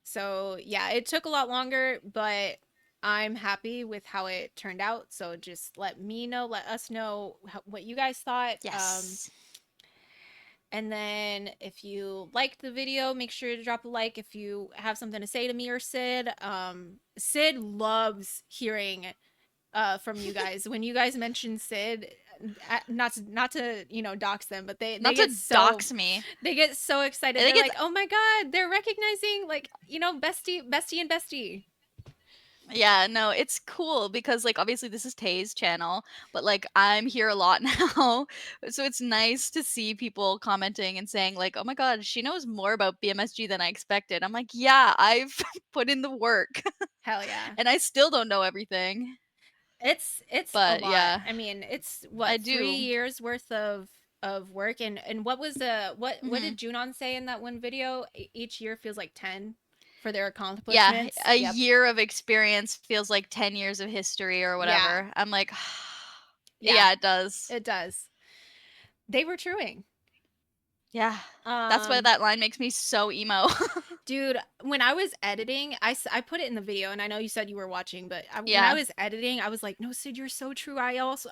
So yeah, it took a lot longer, but I'm happy with how it turned out. So just let us know what you guys thought.
Yes.
And then if you liked the video, make sure to drop a like. If you have something to say to me or Sid, Sid loves hearing from you guys. When you guys mention Sid, not to you know, dox them, but they
Not
get
to
so,
dox me.
They get so excited.
They
They're
get
like, oh my god, they're recognizing, like, you know, bestie and bestie.
Yeah, no, it's cool because, like, obviously this is Tay's channel, but, like, I'm here a lot now. So it's nice to see people commenting and saying, like, oh my god, she knows more about BMSG than I expected. I'm like, yeah, I've put in the work.
Hell yeah.
And I still don't know everything.
It's
But,
a lot.
yeah.
I mean, it's what,
I do.
3 years worth of work, and what was what did Junon say in that one video? Each year feels like 10 for their
Yeah,
accomplishments.
a
Yep.
year of experience feels like 10 years of history or whatever. I'm like,
Yeah.
yeah, it does.
It does. They were truing.
Yeah. That's why that line makes me so emo.
Dude, when I was editing, I put it in the video, and I know you said you were watching, but when
Yeah.
I was editing, I was like, no, Sid, you're so true. I also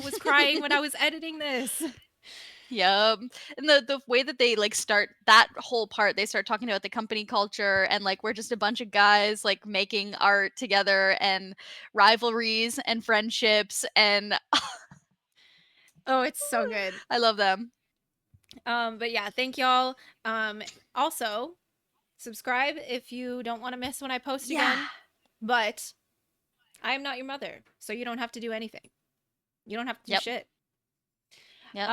was crying when I was editing this.
Yep. And the way that they like start that whole part, they start talking about the company culture and like we're just a bunch of guys like making art together and rivalries and friendships and
Oh, it's so good.
I love them.
But yeah, thank y'all. Also, subscribe if you don't want to miss when I post again. But I am not your mother, so you don't have to do anything. You don't have to do
Yep.
shit.
Yep.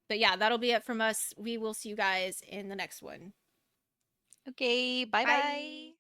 But yeah, that'll be it from us. We will see you guys in the next one.
Okay, bye
Bye.
bye.